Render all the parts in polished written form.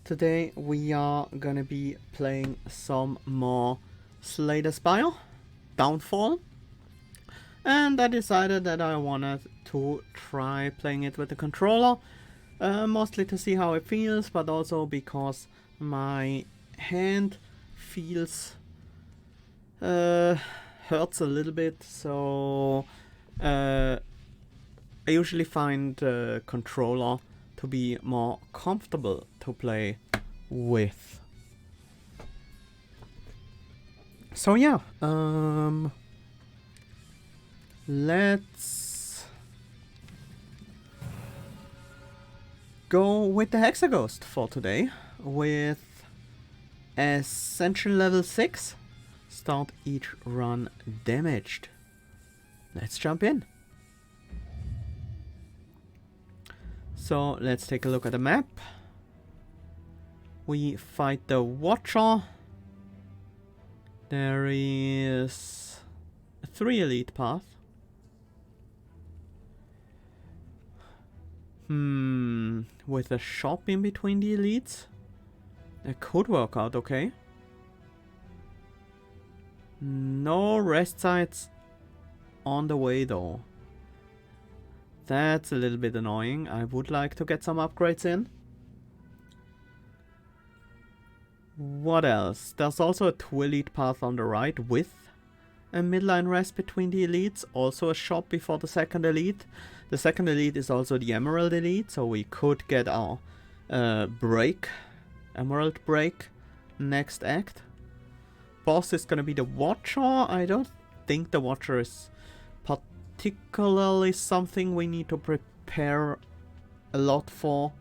Today we are gonna be playing some more Slay the Spire, Downfall. And I decided that I wanted to try playing it with the controller. Mostly to see how it feels, but also because my hand feels hurts a little bit, so I usually find the controller to be more comfortable to play with. So yeah, let's go with the Hexaghost for today with Ascension level 6. Start each run damaged. Let's jump in. So let's take a look at the map. We fight the Watcher. There is 3 elite paths. With a shop in between the elites. It could work out okay. No rest sites on the way though. That's a little bit annoying. I would like to get some upgrades in. What else? There's also a 2 elite path on the right with a midline rest between the elites. Also a shop before the 2nd elite. The 2nd elite is also the Emerald elite, so we could get our Emerald break next act. Boss is gonna be the Watcher. I don't think the Watcher is particularly something we need to prepare a lot for.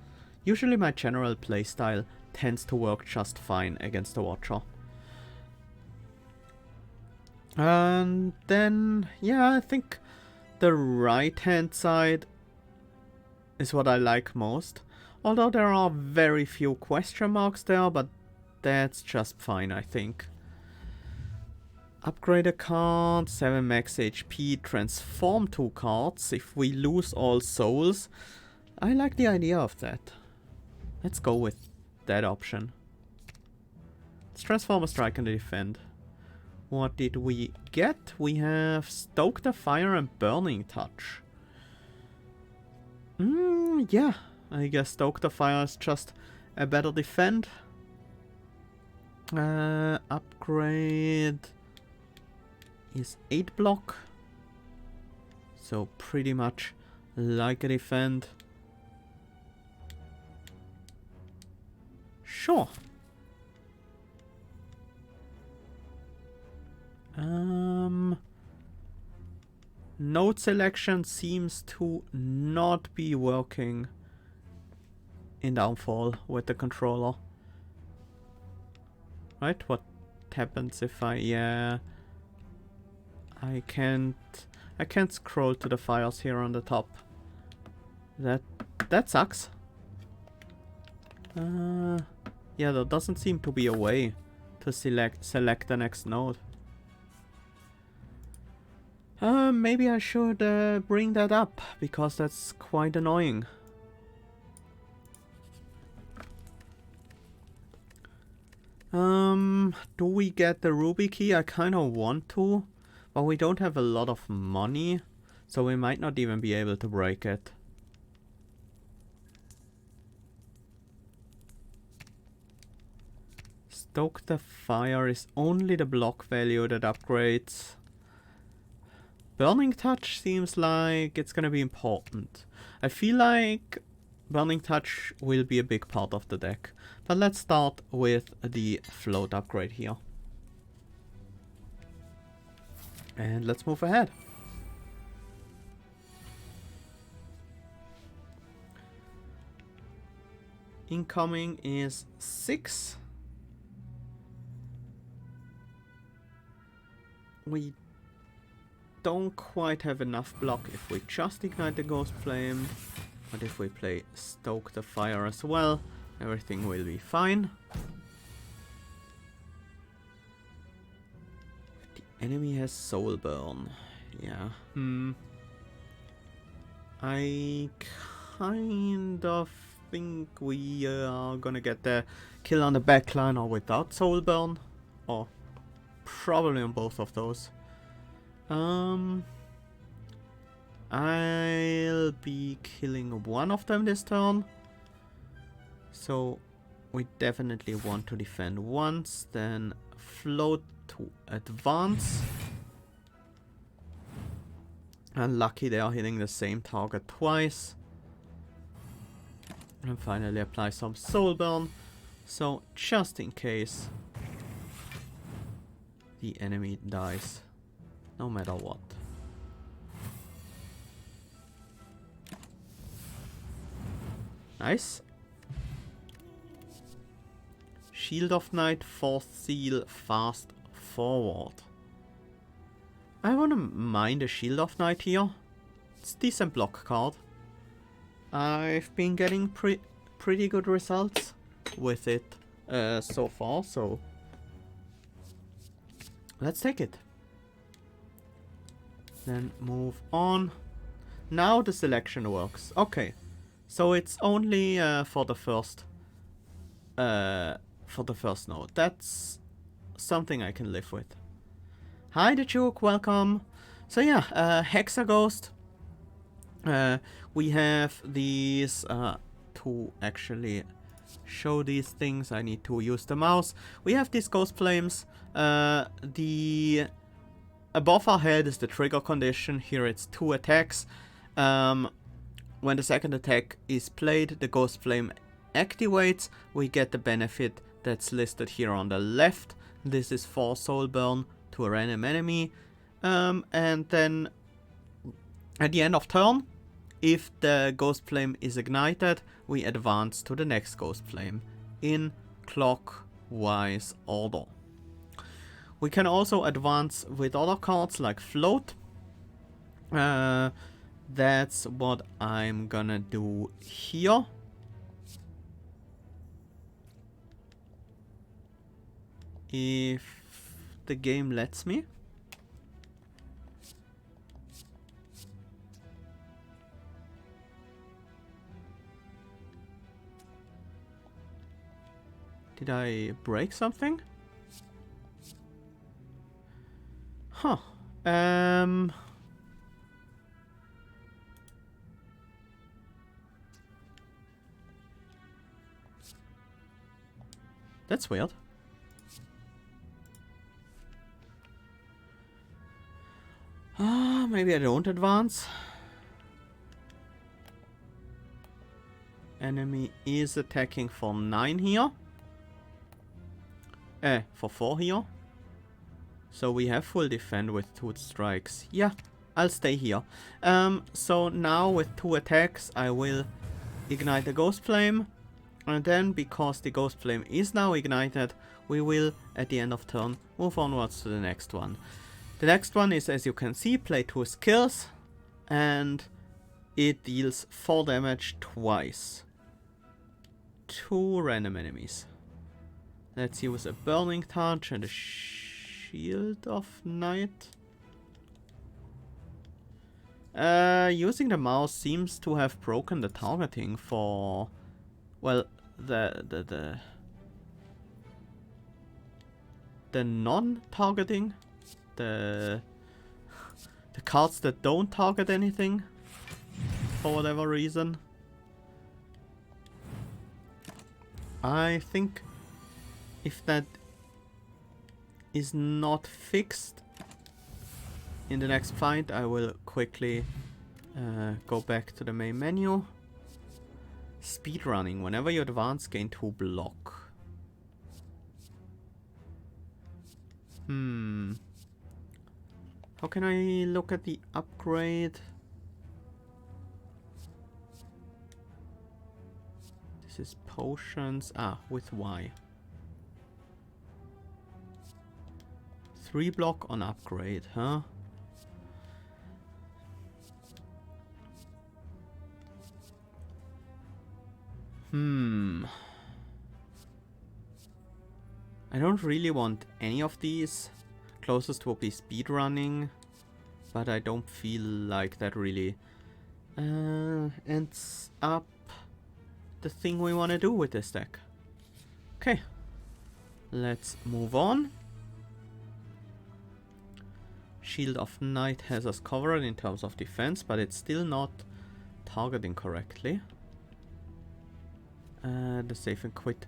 Usually my general playstyle tends to work just fine against the Watcher. And then, yeah, I think the right hand side is what I like most. Although there are very few question marks there, but that's just fine, I think. Upgrade a card, 7 max HP, transform 2 cards if we lose all souls. I like the idea of that. Let's go with that option. Let's transform a strike and a defend. What did we get? We have Stoke the Fire and Burning Touch. Yeah, I guess Stoke the Fire is just a better defend. Upgrade is 8 block. So pretty much like a defend. Sure. Node selection seems to not be working in Downfall with the controller. Right? What happens if I I can't scroll to the files here on the top. That sucks. Yeah, there doesn't seem to be a way to select the next node. Maybe I should bring that up, because that's quite annoying. Do we get the Ruby key? I kind of want to, but we don't have a lot of money, so we might not even be able to break it. Stoke the Fire is only the block value that upgrades. Burning Touch seems like it's gonna be important. I feel like Burning Touch will be a big part of the deck. But let's start with the float upgrade here. And let's move ahead. Incoming is 6. We don't quite have enough block if we just ignite the Ghost Flame, but if we play Stoke the Fire as well, everything will be fine. The enemy has Soul Burn. Yeah. I kind of think we are gonna get the kill on the backline or without soul burn, or probably on both of those. I'll be killing one of them this turn, so we definitely want to defend once, then float to advance. And lucky they are hitting the same target twice. And finally apply some soul burn, so just in case the enemy dies, no matter what. Nice. Shield of Night, 4th seal, fast forward. I wanna mine the Shield of Night here. It's a decent block card. I've been getting pretty good results with it so far, so let's take it. Then move on. Now the selection works. Okay, so it's only for the first node. That's something I can live with. Hi the Juke, welcome. So yeah, Hexaghost. We have these to actually show these things. I need to use the mouse. We have these ghost flames. The above our head is the trigger condition. Here it's 2 attacks. When the second attack is played, the ghost flame activates. We get the benefit that's listed here on the left. This is 4 soul burn to a random enemy. And then at the end of turn, if the ghost flame is ignited, we advance to the next ghost flame in clockwise order. We can also advance with other cards like float. That's what I'm gonna do here. If the game lets me. Did I break something? Huh. That's weird. Maybe I don't advance. Enemy is attacking for 9 here. For 4 here. So we have full defend with 2 strikes. Yeah, I'll stay here. So now with 2 attacks, I will ignite the Ghost Flame. And then, because the Ghost Flame is now ignited, we will, at the end of turn, move onwards to the next one. The next one is, as you can see, play 2 skills. And it deals 4 damage twice. 2 random enemies. Let's use a Burning Touch and a Shield of Night. Using the mouse seems to have broken the targeting for, well, the non-targeting, the cards that don't target anything for whatever reason. I think if that is not fixed in the next fight, I will quickly go back to the main menu. Speedrunning. Whenever you advance, gain 2 block. How can I look at the upgrade? This is potions. With Y. 3 block on upgrade, huh? I don't really want any of these. Closest will be speedrunning, but I don't feel like that really ends up the thing we want to do with this deck. Okay, let's move on. Shield of Knight has us covered in terms of defense, but it's still not targeting correctly. The save and quit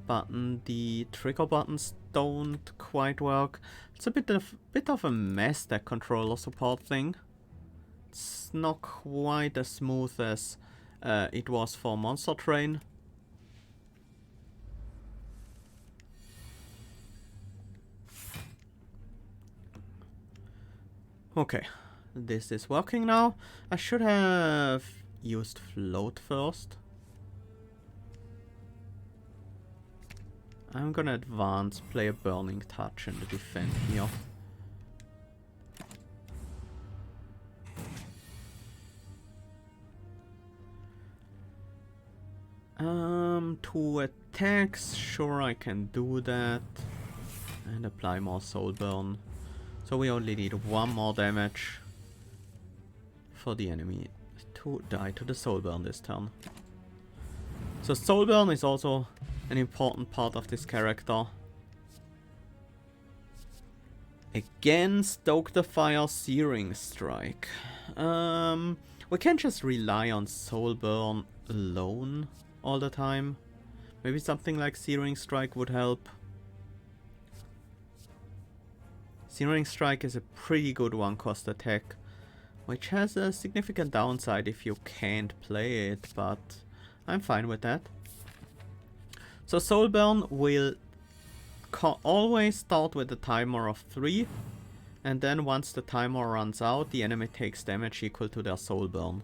button, the trigger buttons don't quite work. It's a bit of a mess, that controller support thing. It's not quite as smooth as it was for Monster Train. Okay, this is working now. I should have used float first. I'm gonna advance, play a Burning Touch and defend here. Two attacks, sure I can do that. And apply more Soul Burn. So we only need one more damage for the enemy to die to the Soul Burn this turn. So Soul Burn is also an important part of this character. Again, Stoke the Fire, Searing Strike. We can't just rely on Soul Burn alone all the time. Maybe something like Searing Strike would help. Searing Strike is a pretty good one-cost attack, which has a significant downside if you can't play it, but I'm fine with that. So Soul Burn will always start with a timer of 3, and then once the timer runs out, the enemy takes damage equal to their Soul Burn.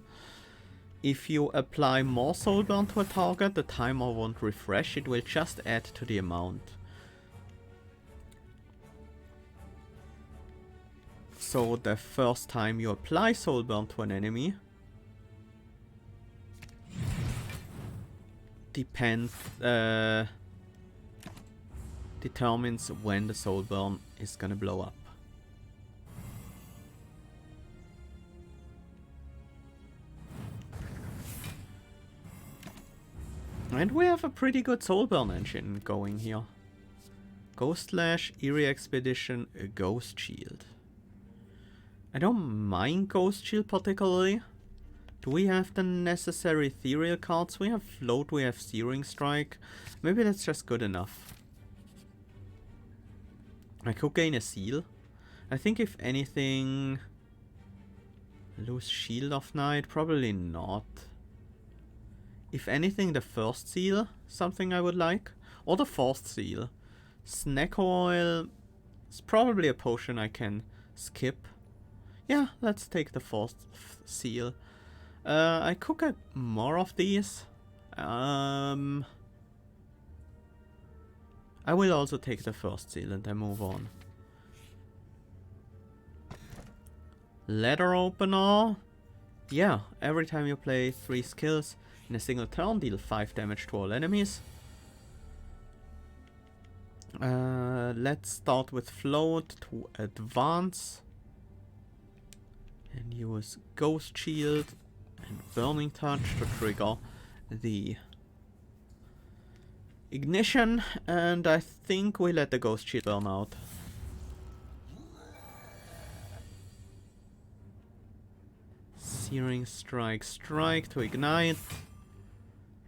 If you apply more Soul Burn to a target, the timer won't refresh, it will just add to the amount. So the first time you apply Soul Burn to an enemy determines when the Soul Burn is gonna blow up. And we have a pretty good Soul Burn engine going here. Ghost Slash, Eerie Expedition, a Ghost Shield. I don't mind Ghost Shield particularly. Do we have the necessary ethereal cards? We have Float, we have Searing Strike. Maybe that's just good enough. I could gain a seal. I think if anything... lose Shield of Knight? Probably not. If anything, the first seal, something I would like. Or the fourth seal. Snack Oil is probably a potion I can skip. Yeah, let's take the fourth seal. I could get more of these. I will also take the first seal and then move on. Letter Opener. Yeah, every time you play 3 skills in a single turn, deal 5 damage to all enemies. Let's start with Float to advance. And use Ghost Shield and Burning Touch to trigger the ignition. And I think we let the Ghost Shield burn out. Searing Strike, Strike to ignite.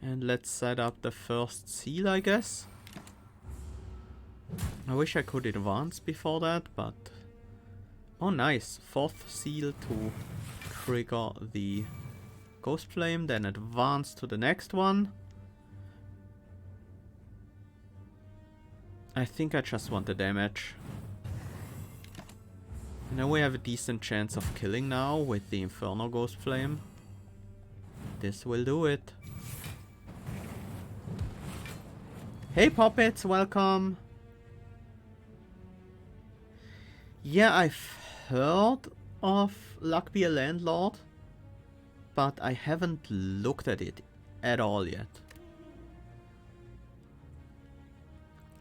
And let's set up the first seal, I guess. I wish I could advance before that, but... oh nice, 4th seal to trigger the Ghost Flame, then advance to the next one. I think I just want the damage. And then we have a decent chance of killing now with the Inferno Ghost Flame. This will do it. Hey puppets, welcome! Yeah, I've heard of Luck Be a Landlord, but I haven't looked at it at all yet.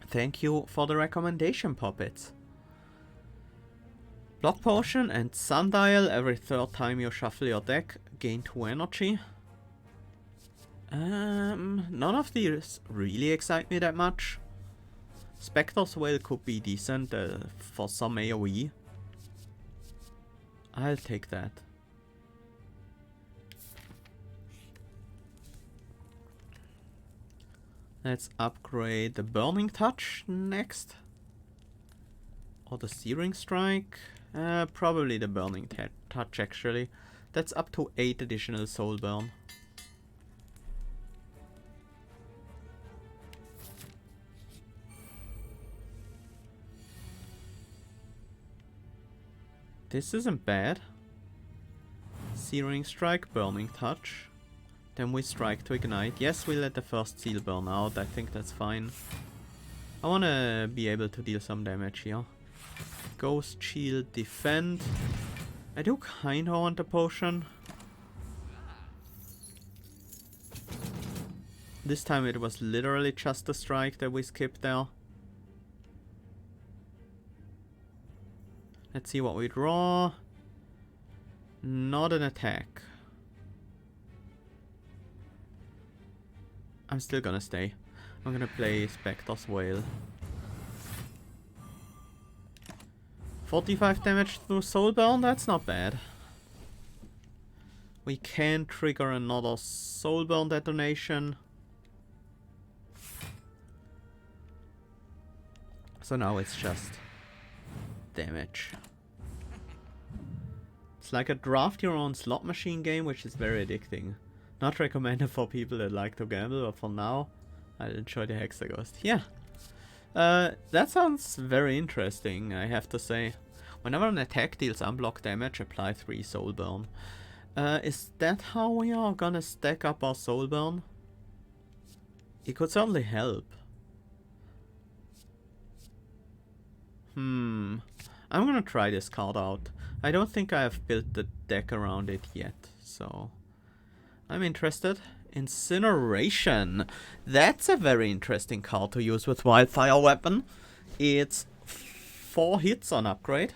Thank you for the recommendation, puppets. Block Potion and Sundial every 3rd time you shuffle your deck, gain 2 energy. None of these really excite me that much. Spectre's Whale could be decent for some AoE. I'll take that. Let's upgrade the Burning Touch next. Or the Searing Strike. Probably the Burning Touch actually. That's up to 8 additional soul burn. This isn't bad. Searing Strike, Burning Touch. Then we strike to ignite. Yes, we let the first seal burn out. I think that's fine. I wanna be able to deal some damage here. Ghost Shield, Defend. I do kinda want a potion. This time it was literally just a strike that we skipped there. Let's see what we draw. Not an attack. I'm still gonna stay. I'm gonna play Spectre's Whale. 45 damage through Soulburn, that's not bad. We can trigger another Soulburn detonation. So now it's just damage. It's like a draft your own slot machine game, which is very addicting. Not recommended for people that like to gamble, but for now, I'll enjoy the Hexaghost. Yeah. That sounds very interesting, I have to say. Whenever an attack deals unblock damage, apply 3 soul burn. Is that how we are gonna stack up our soul burn? It could certainly help. I'm gonna try this card out. I don't think I have built the deck around it yet, so I'm interested. Incineration. That's a very interesting card to use with Wildfire Weapon. It's 4 hits on upgrade,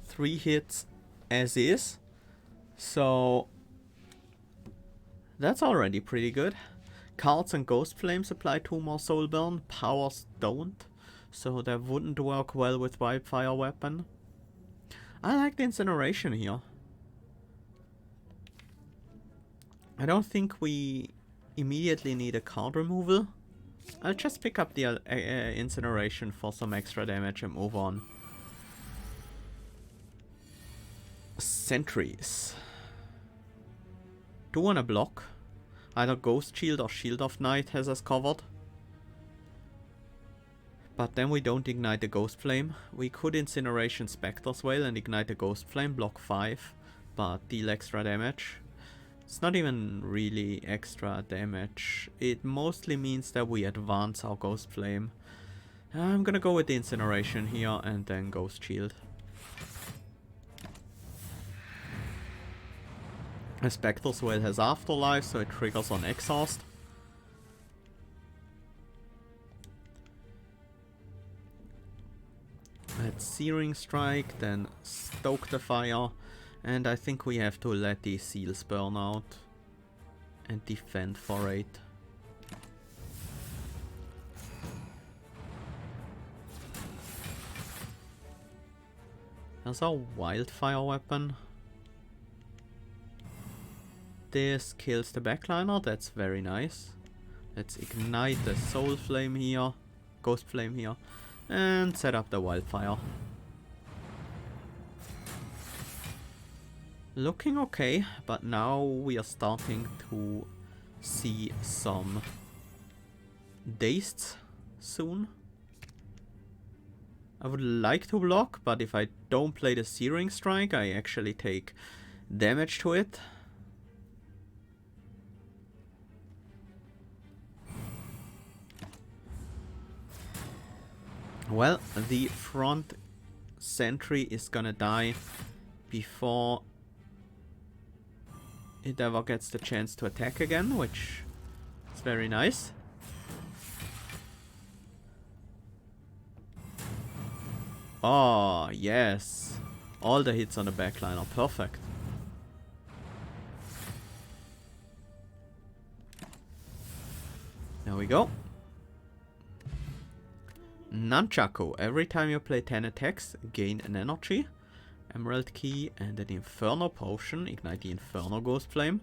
3 hits as is. So that's already pretty good. Cards and Ghost Flames apply 2 more soul burn. Powers don't. So that wouldn't work well with Wildfire Weapon. I like the Incineration here. I don't think we immediately need a card removal. I'll just pick up the Incineration for some extra damage and move on. Sentries. Do wanna block. Either Ghost Shield or Shield of Night has us covered. But then we don't ignite the Ghost Flame. We could Incineration Spectre's Whale and ignite the Ghost Flame, block 5, but deal extra damage. It's not even really extra damage. It mostly means that we advance our Ghost Flame. I'm gonna go with the Incineration here and then Ghost Shield. A Spectre's Whale has Afterlife, so it triggers on Exhaust. Let's Searing Strike, then Stoke the Fire. And I think we have to let these seals burn out. And defend for 8. There's our Wildfire Weapon. This kills the backliner, that's very nice. Let's ignite the Soul Flame here, Ghost Flame here, and set up the Wildfire. Looking okay, but now we are starting to see some Dazed soon. I would like to block, but if I don't play the Searing Strike, I actually take damage to it. Well, the front sentry is gonna die before it ever gets the chance to attack again, which is very nice. Oh, yes. All the hits on the backline are perfect. There we go. Nunchaku. Every time you play 10 attacks, gain an energy, emerald key, and an inferno potion. Ignite the inferno ghost flame.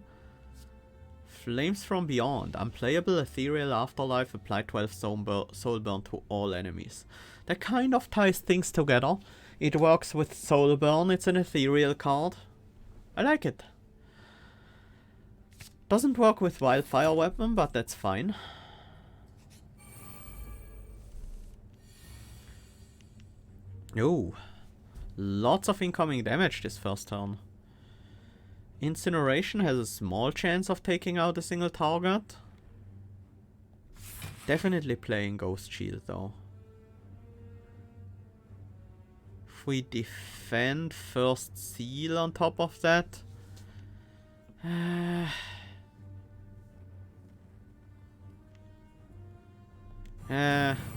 Flames from Beyond. Unplayable ethereal afterlife. Apply 12 soul burn to all enemies. That kind of ties things together. It works with soul burn. It's an ethereal card. I like it. Doesn't work with wildfire weapon, but that's fine. Oh, lots of incoming damage this first turn. Incineration has a small chance of taking out a single target. Definitely playing Ghost Shield though. If we defend first seal on top of that.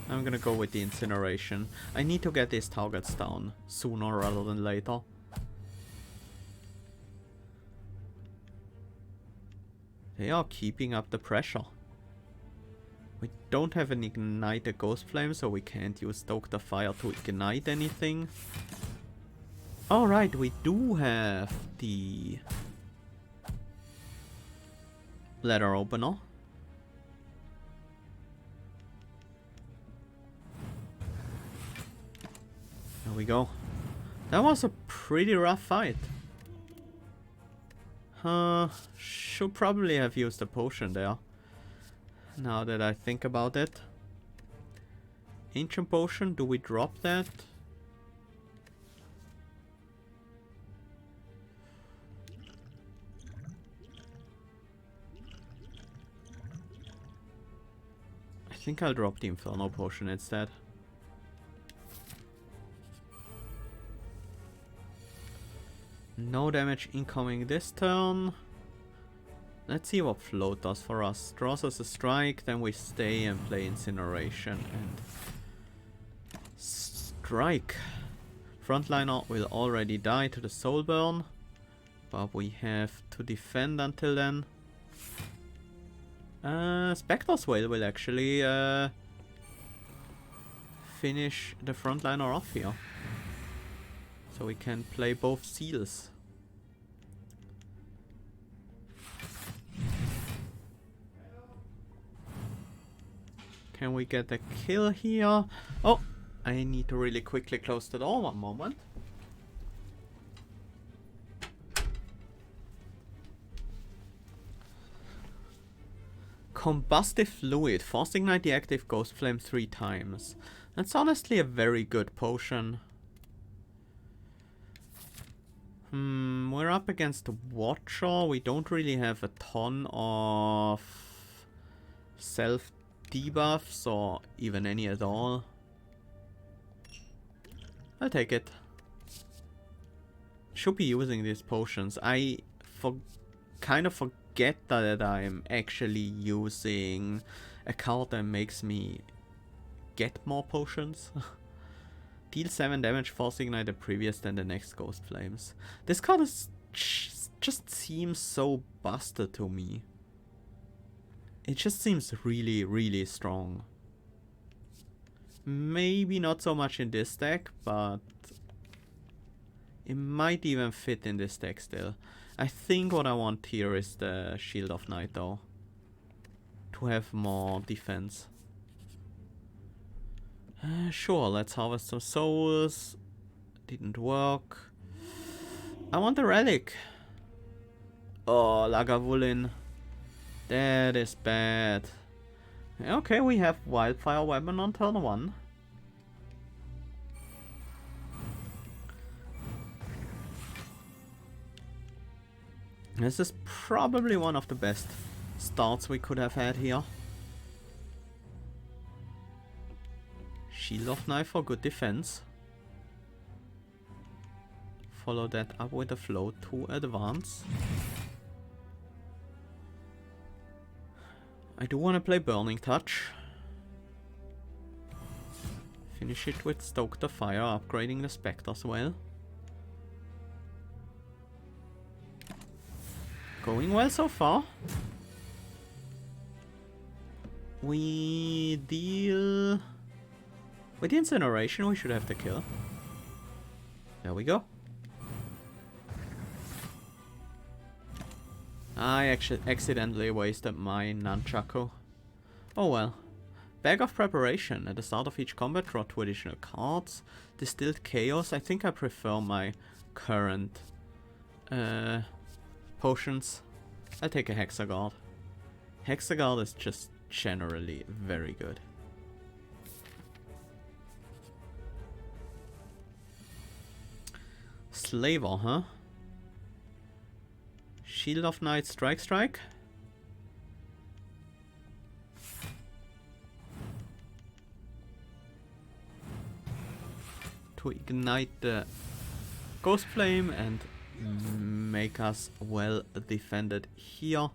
I'm gonna go with the incineration. I need to get these targets down sooner rather than later. They are keeping up the pressure. We don't have an ignited ghost flame, so we can't use Stoke the Fire to ignite anything. Alright, we do have the ladder opener. There we go. That was a pretty rough fight. Should probably have used a potion there. Now that I think about it. Ancient potion, do we drop that? I think I'll drop the Inferno potion instead. No damage incoming this turn. Let's see what float does for us. Draws us a strike, then we stay and play incineration and strike. Frontliner will already die to the soul burn, but we have to defend until then. Spectre's Wail will actually finish the frontliner off here. So we can play both seals. Can we get a kill here? Oh, I need to really quickly close the door. One moment. Combustive Fluid. Force ignite the active Ghost Flame 3 times. That's honestly a very good potion. We're up against the Watcher. We don't really have a ton of self debuffs or even any at all. I'll take it. Should be using these potions. I kind of forget that I'm actually using a card that makes me get more potions. Deal 7 damage, force ignite the previous then the next Ghost Flames. This card is just seems so busted to me. It just seems really, really strong. Maybe not so much in this deck, but it might even fit in this deck still. I think what I want here is the Shield of Night though. To have more defense. Sure, let's harvest some souls. Didn't work. I want a relic. Oh, Lagavulin. That is bad. Okay, we have Wildfire Weapon on turn 1. This is probably one of the best starts we could have had here. Shield of Knife for good defense. Follow that up with a float to advance. I do want to play Burning Touch. Finish it with Stoke the Fire, upgrading the Spectre's Wail. Going well so far. We deal... With the incineration, we should have the kill. There we go. I actually accidentally wasted my nunchaku. Oh well. Bag of preparation. At the start of each combat, draw 2 additional cards. Distilled chaos. I think I prefer my current potions. I'll take a Hexaghost. Hexaghost is just generally very good. Slaver, huh? Shield of Knight, strike. To ignite the Ghost Flame and make us well defended here.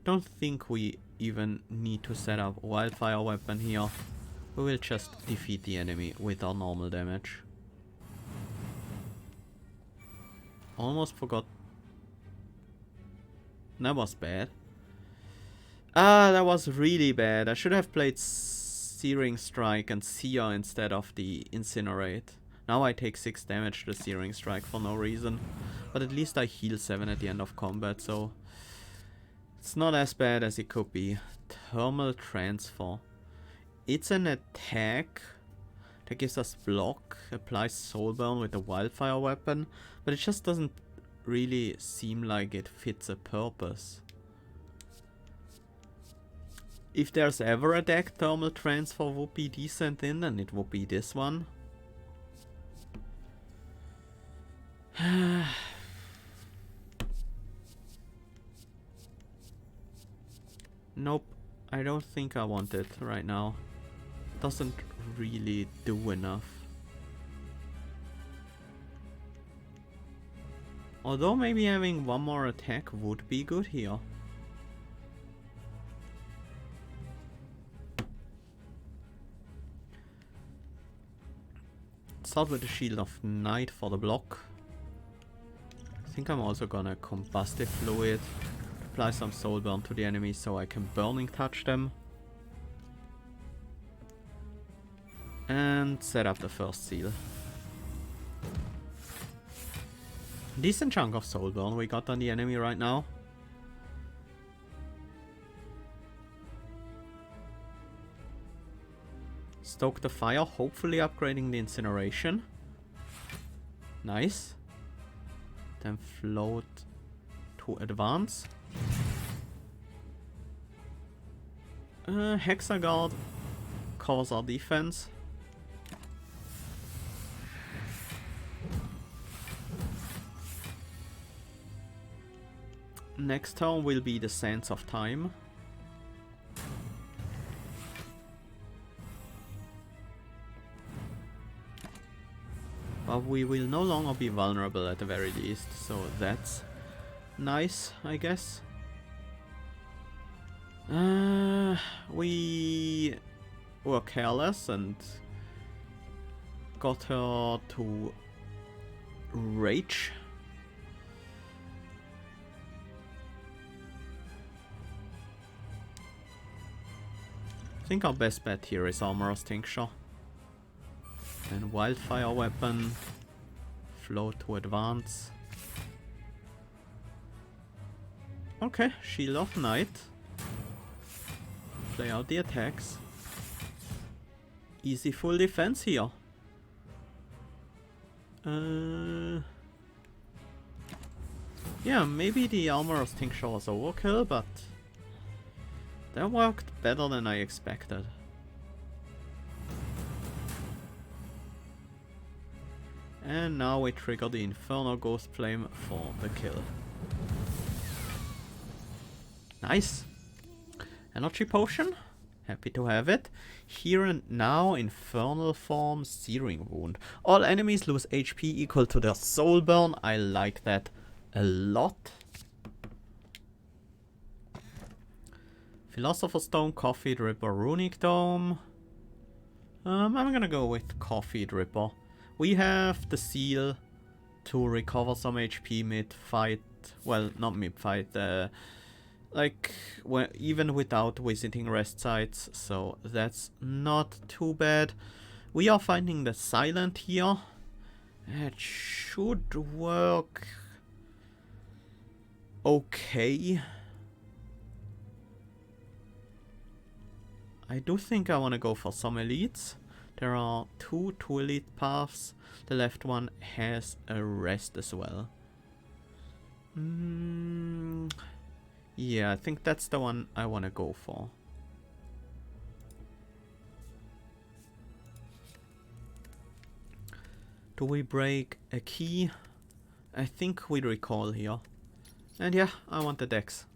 Don't think we even need to set up Wildfire Weapon here. We will just defeat the enemy with our normal damage. Almost forgot. That was bad. Ah, that was really bad. I should have played Searing Strike and Seer instead of the Incinerate. Now I take 6 damage to the Searing Strike for no reason. But at least I heal 7 at the end of combat, so... It's not as bad as it could be. Thermal Transfer. It's an attack that gives us block, applies Soulburn with the Wildfire Weapon, but it just doesn't really seem like it fits a purpose. If there's ever a deck Thermal Transfer would be decent in, then it would be this one. Nope, I don't think I want it right now. Doesn't really do enough. Although maybe having one more attack would be good here. Start with the Shield of Knight for the block. I think I'm also gonna Combustive Fluid. Apply some Soulburn to the enemy so I can Burning Touch them. And set up the first seal. Decent chunk of Soulburn we got on the enemy right now. Stoke the fire, hopefully upgrading the incineration. Nice. Then float to advance. Hexaghost covers our defense. Next turn will be the Sands of Time. But we will no longer be vulnerable at the very least, so that's nice, I guess. We were careless and got her to rage. I think our best bet here is Armorer's Tincture. And Wildfire Weapon. Float to advance. Okay, Shield of Knight. Play out the attacks. Easy full defense here. Yeah, maybe the Armorer's Tincture was overkill, but that worked better than I expected. And now we trigger the Infernal Ghost Flame for the kill. Nice! Energy Potion, happy to have it. Here and now, Infernal Form, Searing Wound. All enemies lose HP equal to their Soul Burn. I like that a lot. Philosopher's Stone, Coffee Dripper, Runic Dome. I'm gonna go with Coffee Dripper. We have the seal to recover some HP mid-fight Well, not mid-fight. Like, even without visiting rest sites. So that's not too bad. We are finding the silent here. It should work okay. I do think I want to go for some elites. There are two elite paths. The left one has a rest as well. Yeah, I think that's the one I want to go for. Do we break a key? I think we recall here. And yeah, I want the dex.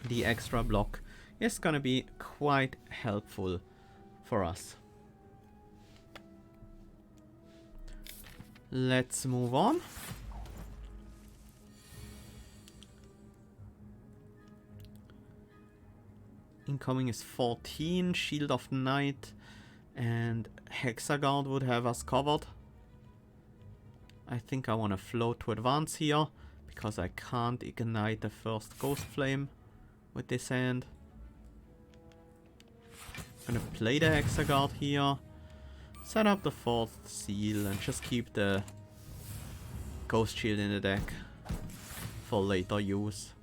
The extra block is gonna be quite helpful for us. Let's move on. Incoming is 14, Shield of Knight, and Hexaghost would have us covered. I think I want to float to advance here, because I can't ignite the first Ghost Flame with this hand. I'm gonna play the Hexaghost here, set up the 4th seal, and just keep the Ghost Shield in the deck for later use.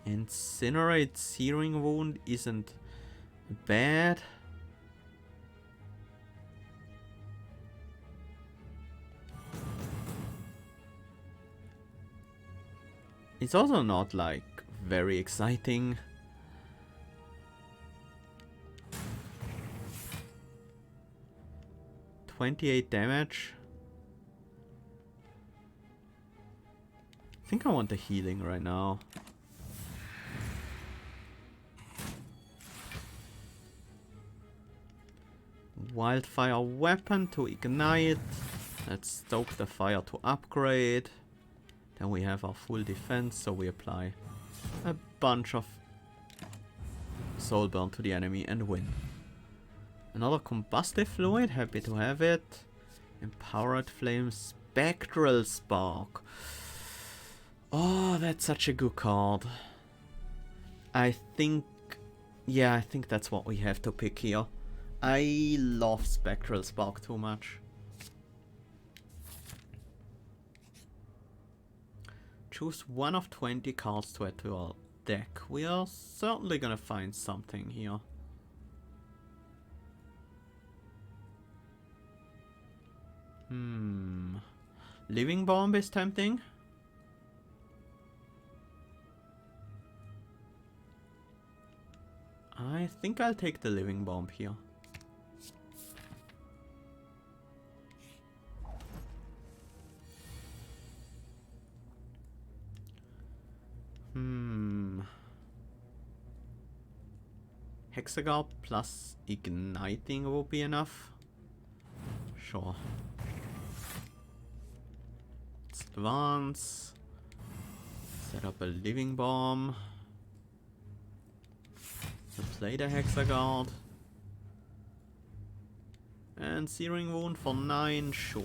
Incinerate Searing Wound isn't bad. It's also not like very exciting. $28 damage. I think I want the healing right now. Wildfire weapon to ignite. Let's stoke the fire to upgrade. Then we have our full defense, so we apply a bunch of soul burn to the enemy and win. Another combustive fluid, happy to have it. Empowered flame, spectral spark. Oh, that's such a good card. I think that's what we have to pick here. I love Spectral Spark too much. Choose one of 20 cards to add to our deck. We are certainly gonna find something here. Living Bomb is tempting. I think I'll take the Living Bomb here. Hexaghost plus igniting will be enough. Sure. Let's advance. Set up a Living Bomb. Play the Hexaghost. And Searing Wound for 9, sure.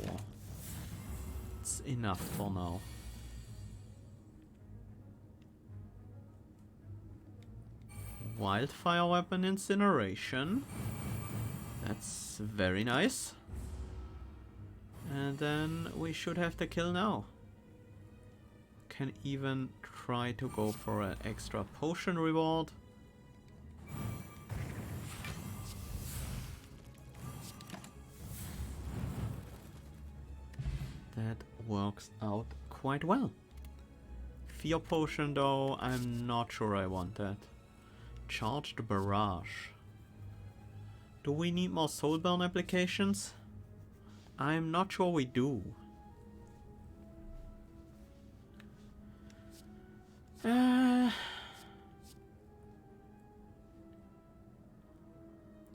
It's enough for now. Wildfire weapon incineration. That's very nice. And then we should have the kill now. Can even try to go for an extra potion reward. That works out quite well. Fear potion though, I'm not sure I want that. Charged barrage. Do we need more soulburn applications? I'm not sure we do.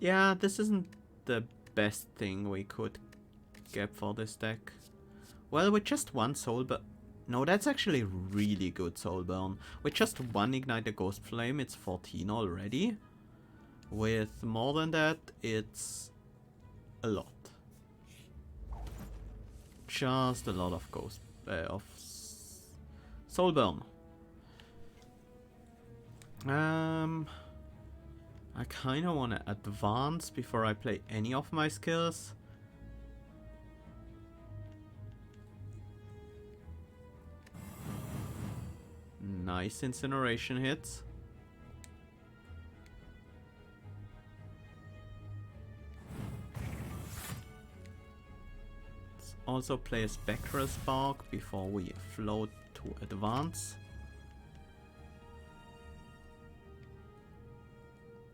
Yeah, this isn't the best thing we could get for this deck. Well, with just one soulburn... No, that's actually really good soulburn. With just one Ignite the Ghost Flame, it's 14 already. With more than that, it's a lot. just a lot of soul burn. I kind of want to advance before I play any of my skills. Nice incineration hits. Let's also play a Spectral Spark before we float to advance.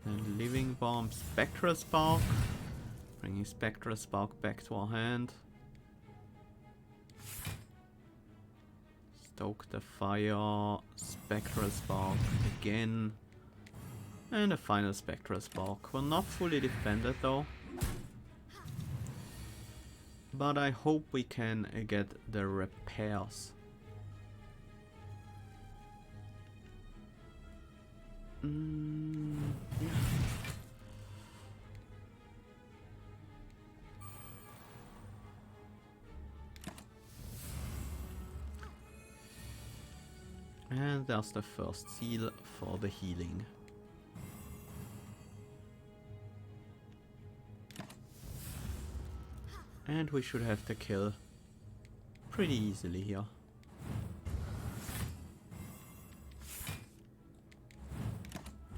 And Living Bomb, Spectral Spark. Bringing Spectral Spark back to our hand. Stoke the fire, Spectral Spark again. And a final Spectral Spark. We're not fully defended though. But I hope we can get the repairs. Yeah. And there's the first seal for the healing. And we should have the kill pretty easily here.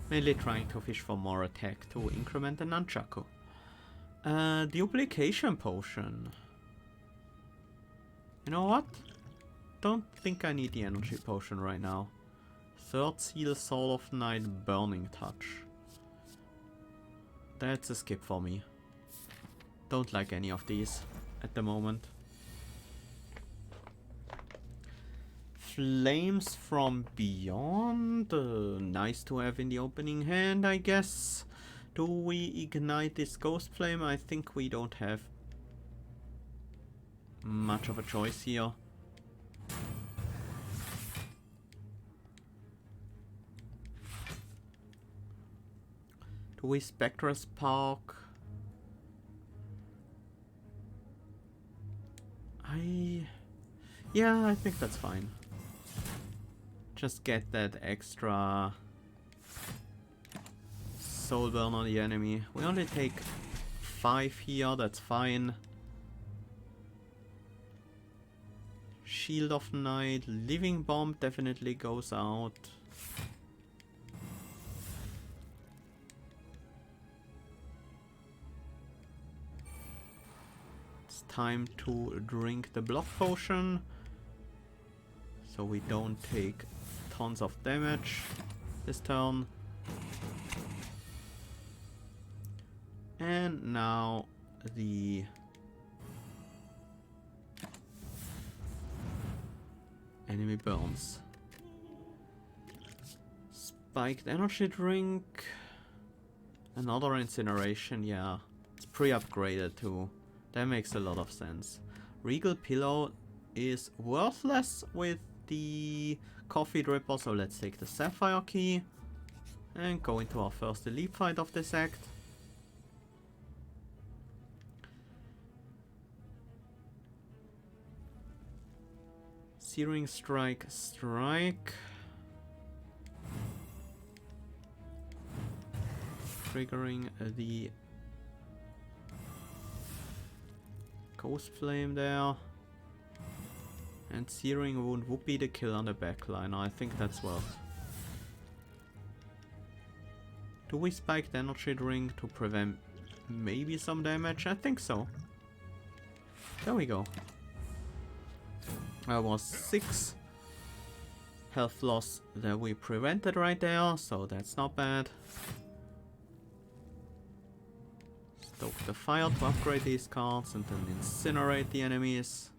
Mainly trying to fish for more attack to increment the nunchaku. Duplication potion. You know what? Don't think I need the energy potion right now. Third seal, Soul of Night, Burning Touch. That's a skip for me. Don't like any of these at the moment. Flames from Beyond. Nice to have in the opening hand, I guess. Do we ignite this Ghost Flame? I think we don't have much of a choice here. Do we Spectral Spark? Yeah, I think that's fine. Just get that extra soul burn on the enemy. We only take 5 here, that's fine. Shield of Night, Living Bomb definitely goes out. It's time to drink the block potion, so we don't take tons of damage this turn. And now the enemy burns. Spiked energy drink. Another incineration, yeah. It's pre-upgraded too. That makes a lot of sense. Regal Pillow is worthless with the coffee dripper, so let's take the Sapphire Key and go into our first elite fight of this act. Searing Strike, Strike. Triggering the Ghost Flame there. And Searing Wound would be the kill on the backline. I think that's worth. Do we spike the energy drink to prevent maybe some damage? I think so. There we go. That was 6 health loss that we prevented right there, so that's not bad. Stoke the fire to upgrade these cards and then incinerate the enemies.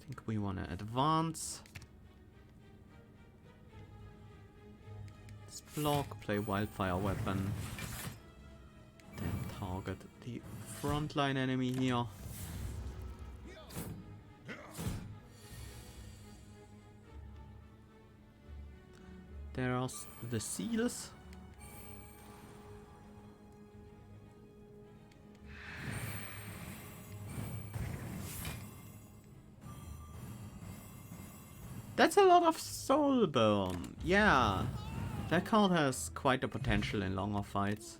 I think we want to advance. Let's block, play Wildfire Weapon. Then target the frontline enemy here. There's the seals. That's a lot of soul burn. Yeah, that card has quite the potential in longer fights.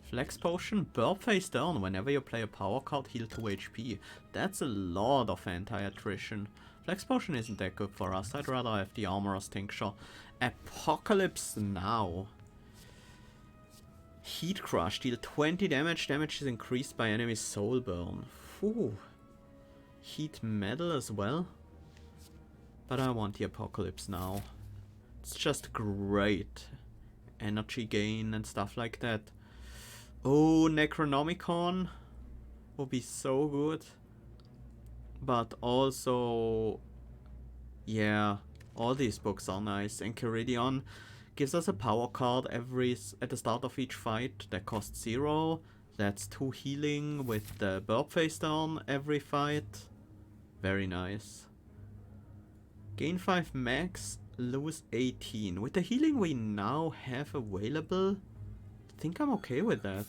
Flex potion, burp face down. Whenever you play a power card, heal 2 HP. That's a lot of anti-attrition. Flex potion isn't that good for us. I'd rather have the armorer's tincture. Apocalypse now. Heat crush, deal 20 damage. Damage is increased by enemy soul burn. Ooh. Heat metal as well. But I want the apocalypse now. It's just great. Energy gain and stuff like that. Oh, Necronomicon would be so good. But also, yeah, all these books are nice. And Caridion gives us a power card at the start of each fight that costs 0. That's 2 healing with the burp face down every fight. Very nice. Gain 5 max, lose 18. With the healing we now have available, I think I'm okay with that.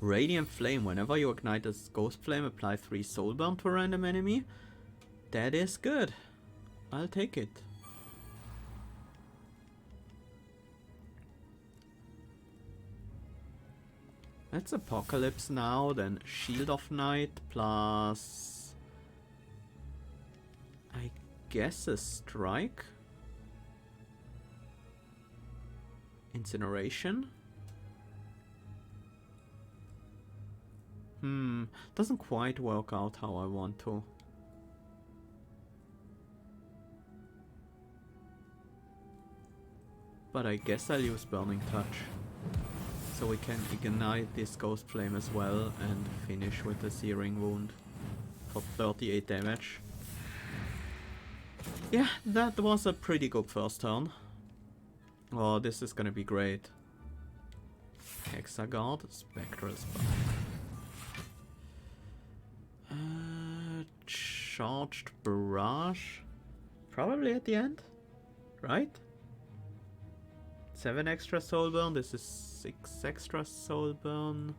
Radiant Flame. Whenever you ignite this Ghost Flame, apply 3 soul burn to a random enemy. That is good. I'll take it. That's Apocalypse now, then Shield of Night plus, I guess, a Strike. Incineration. Doesn't quite work out how I want to. But I guess I'll use Burning Touch. So we can ignite this Ghost Flame as well and finish with the Searing Wound for 38 damage. Yeah, that was a pretty good first turn. Oh, this is gonna be great. Hexaghost, Spectral Spark. Charged Barrage. Probably at the end, right? 7 extra soul burn. This is 6 extra soul burn.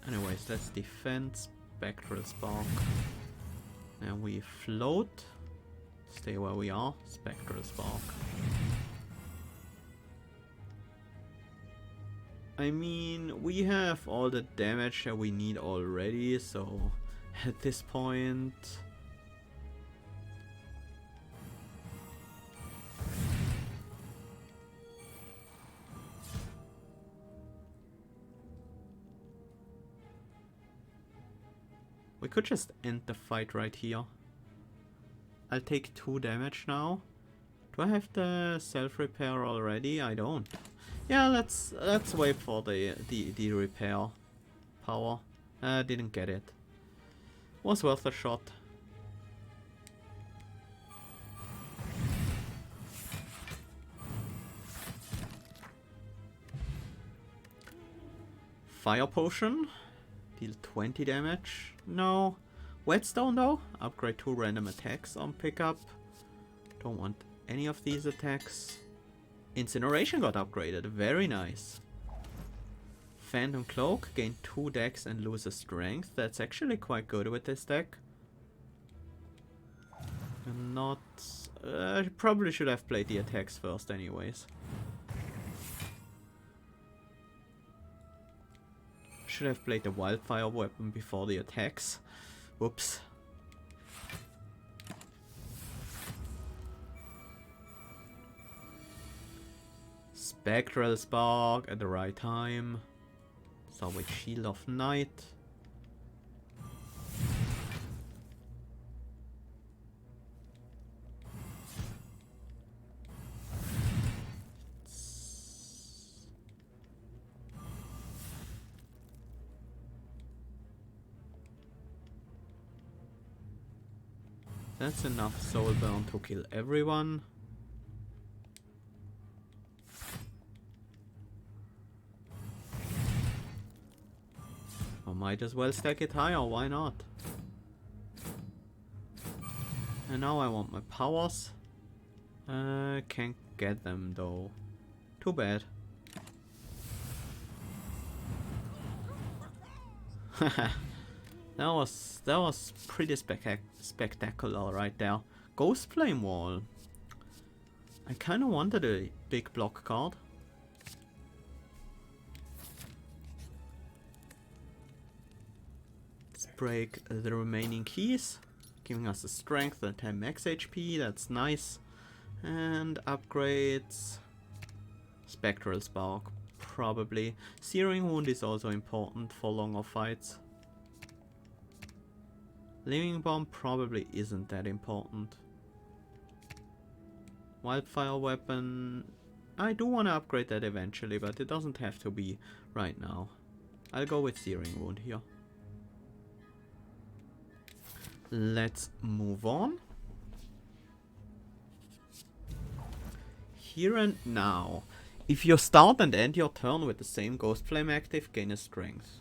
Anyways, let's defend. Spectral Spark. And we float. Stay where we are. Spectral Spark. I mean, we have all the damage that we need already, so at this point... we could just end the fight right here. I'll take 2 damage now. Do I have the self-repair already? I don't. Yeah, let's wait for the repair power. Didn't get it. Was worth a shot. Fire potion. Deal 20 damage. No. Whetstone though. Upgrade 2 random attacks on pickup. Don't want any of these attacks. Incineration got upgraded. Very nice. Phantom Cloak. Gain 2 dex and lose a strength. That's actually quite good with this deck. I'm not... probably should have played the attacks first anyways. Should have played the wildfire weapon before the attacks. Whoops. Spectral Spark at the right time. So with Shield of Night. That's enough soul burn to kill everyone. I might as well stack it higher, why not? And now I want my powers. Can't get them though. Too bad. that was pretty spectacular right there. Ghost Flame Wall. I kinda wanted a big block card. Let's break the remaining keys, giving us a strength and 10 max HP, that's nice. And upgrades. Spectral Spark, probably. Searing Wound is also important for longer fights. Living Bomb probably isn't that important. Wildfire Weapon, I do want to upgrade that eventually, but it doesn't have to be right now. I'll go with Searing Wound here. Let's move on. Here and now. If you start and end your turn with the same Ghost Flame active, gain a strength.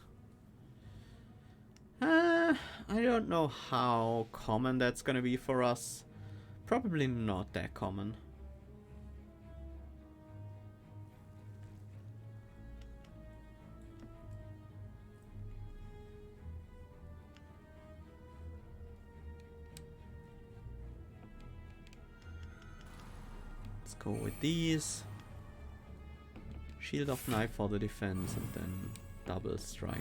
I don't know how common that's gonna be for us. Probably not that common. Let's go with these. Shield of Knife for the defense and then double strike.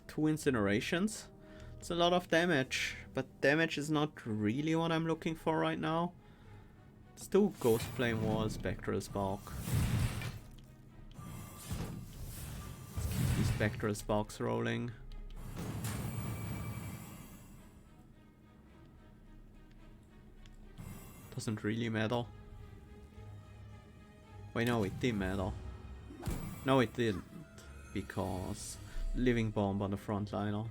Two incinerations. It's a lot of damage, but damage is not really what I'm looking for right now. Let's do Ghost Flame Wall, Spectral Spark. Let's keep these Spectral Sparks rolling. Doesn't really matter. Wait, no, it did matter. No, it didn't. Because Living Bomb on the frontliner.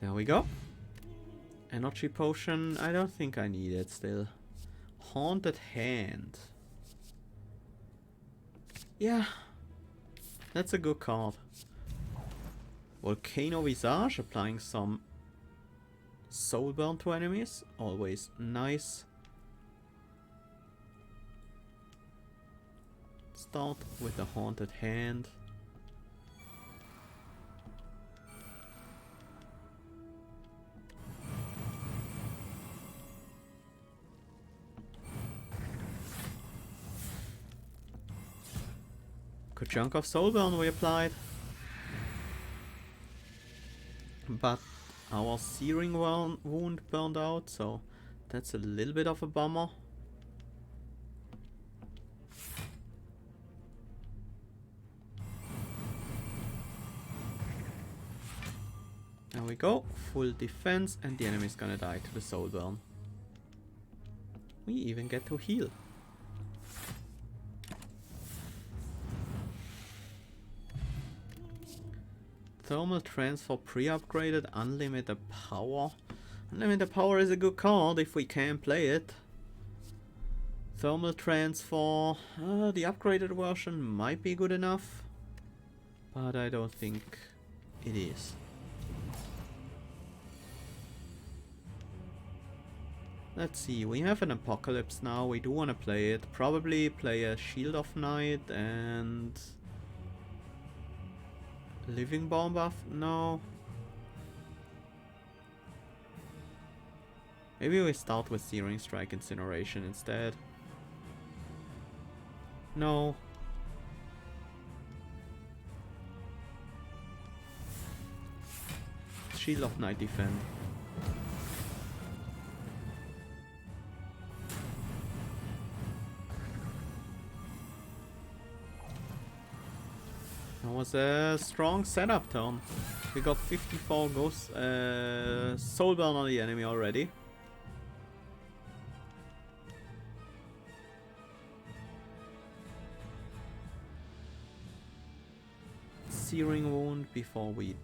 There we go. Energy Potion, I don't think I need it still. Haunted Hand. Yeah, that's a good card. Volcano Visage, applying some Soul Burn to enemies, always nice. Start with the Haunted Hand. Good chunk of Soul Burn we applied. But our Searing Wound burned out, so that's a little bit of a bummer. There we go, full defense, and the enemy's gonna die to the Soul Burn. We even get to heal. Thermal Transfer pre-upgraded, Unlimited Power. Unlimited Power is a good card if we can play it. Thermal Transfer, the upgraded version might be good enough, but I don't think it is. Let's see, we have an Apocalypse now, we do want to play it. Probably play a Shield of Night and Living Bomb buff? No. Maybe we start with Searing Strike Incineration instead. No. Shield of Night defend. That was a strong setup turn. We got 54 ghosts, Soul Burn on the enemy already. Searing Wound before we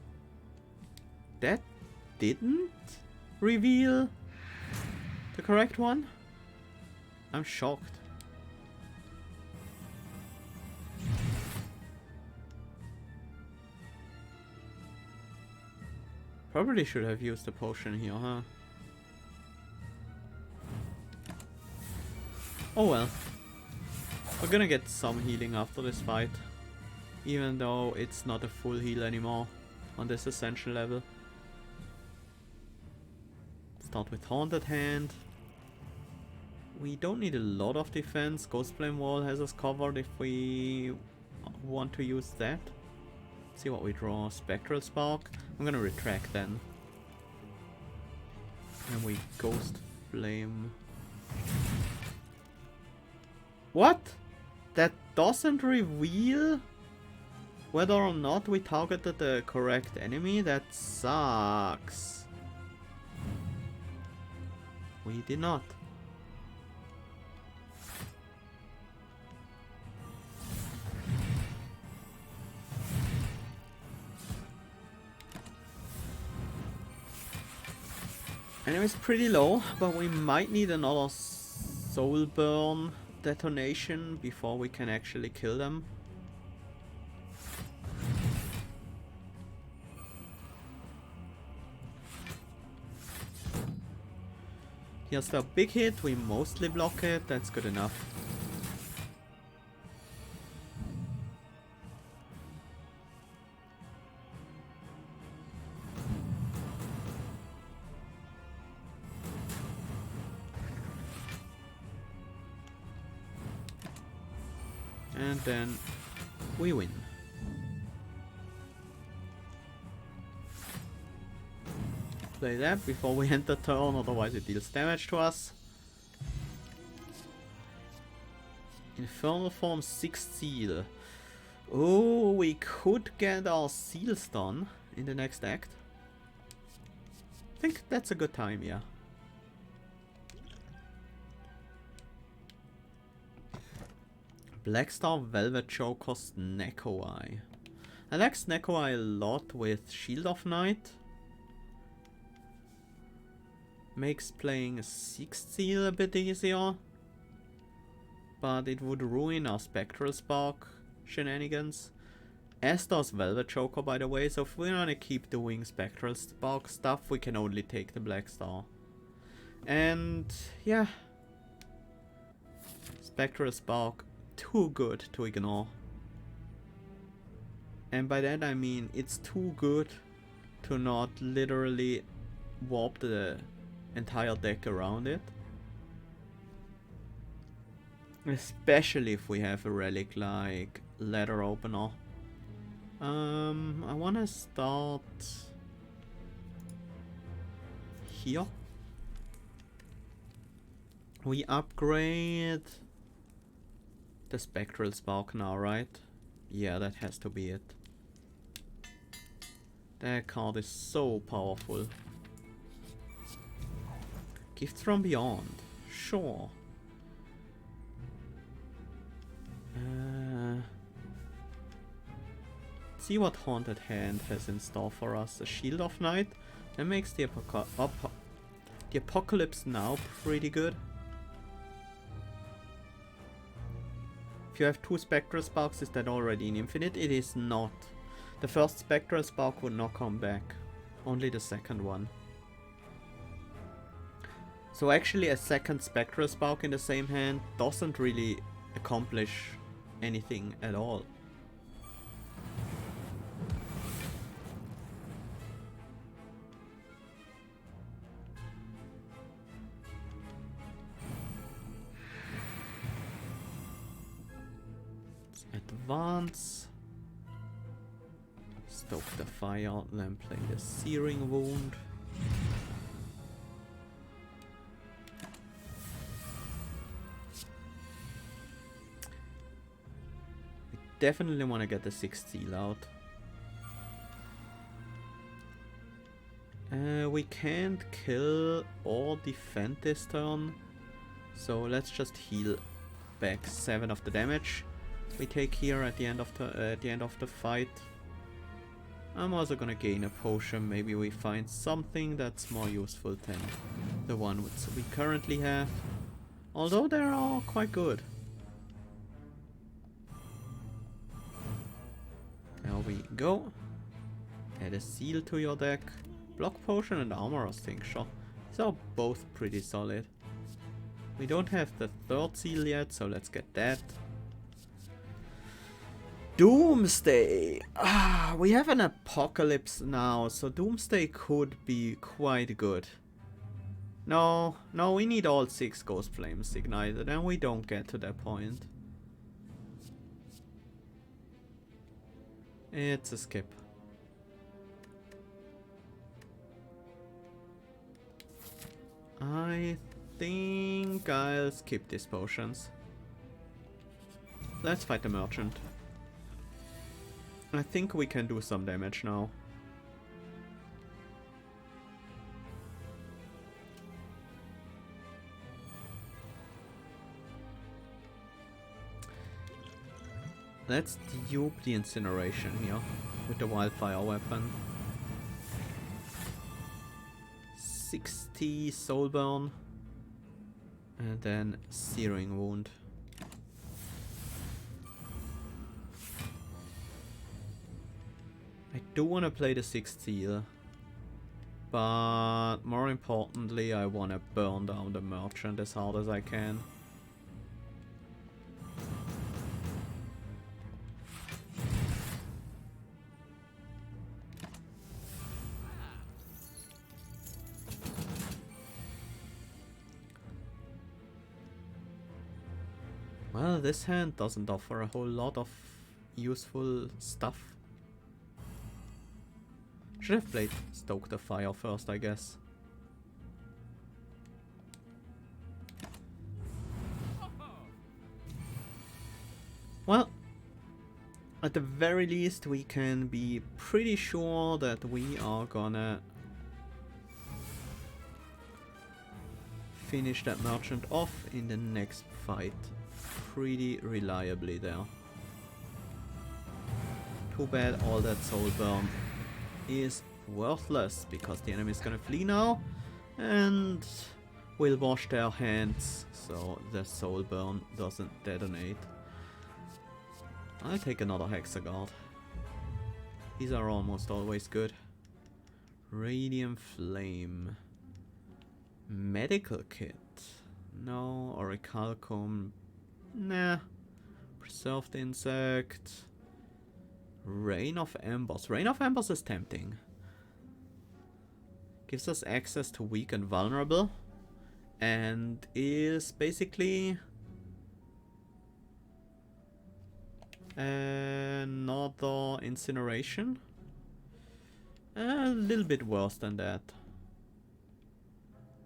that didn't reveal the correct one? I'm shocked. Probably should have used the potion here, huh? Oh well. We're gonna get some healing after this fight. Even though it's not a full heal anymore on this Ascension level. Start with Haunted Hand. We don't need a lot of defense. Ghost Flame Wall has us covered if we want to use that. Let's see what we draw. Spectral Spark. I'm gonna retract then. And we Ghost Flame. What? That doesn't reveal whether or not we targeted the correct enemy? That sucks. We did not. Enemy's pretty low, but we might need another soul burn detonation before we can actually kill them. Here's the big hit, we mostly block it, that's good enough. And then we win. Play that before we end the turn, otherwise it deals damage to us. Infernal Form 6th Seal. Oh, we could get our seals done in the next act. I think that's a good time, yeah. Blackstar Velvet Choker Snecko Eye. I like Snecko Eye a lot with Shield of Night. Makes playing a 6th Seal a bit easier. But it would ruin our Spectral Spark shenanigans. As does Velvet Choker, by the way, so if we want to keep doing Spectral Spark stuff, we can only take the Blackstar. And yeah. Spectral Spark, too good to ignore. And by that I mean it's too good to not literally warp the entire deck around it. Especially if we have a relic like Letter Opener. I wanna start here. We upgrade the Spectral Spark now, right? Yeah, that has to be it. That card is so powerful. Gifts from Beyond. Sure. See what Haunted Hand has in store for us. A Shield of Night. That makes the Apocalypse Now pretty good. If you have 2 Spectral Sparks, is that already an infinite? It is not. The first Spectral Spark would not come back. Only the second one. So actually a second Spectral Spark in the same hand doesn't really accomplish anything at all. Let's advance. Stoke the fire, then play the Searing Wound. Definitely want to get the 6th Seal out. We can't kill or defend this turn, so let's just heal back 7 of the damage we take here at the end of the fight. I'm also gonna gain a potion. Maybe we find something that's more useful than the one we currently have. Although they're all quite good. There we go. Add a seal to your deck. Block potion and armorer's tincture. These are both pretty solid. We don't have the third seal yet, so let's get that. Doomsday! Ah, we have an apocalypse now, so Doomsday could be quite good. No, we need all 6 ghost flames ignited, and we don't get to that point. It's a skip. I think I'll skip these potions. Let's fight the merchant. I think we can do some damage now. Let's dupe the incineration here with the wildfire weapon. 60 soul burn and then searing wound. I do want to play the 6th seal, but more importantly I want to burn down the merchant as hard as I can. Well, this hand doesn't offer a whole lot of useful stuff. Should have played Stoke the Fire first, I guess. Well, at the very least we can be pretty sure that we are gonna finish that merchant off in the next fight. Pretty reliably there. Too bad all that soul burn is worthless because the enemy is gonna flee now and will wash their hands so the soul burn doesn't detonate. I'll take another Hexaghost. These are almost always good. Radiant Flame. Medical Kit. No. Orichalcum. Nah. Preserved Insect. Rain of Embers. Rain of Embers is tempting. Gives us access to weak and vulnerable. And is basically another incineration. A little bit worse than that.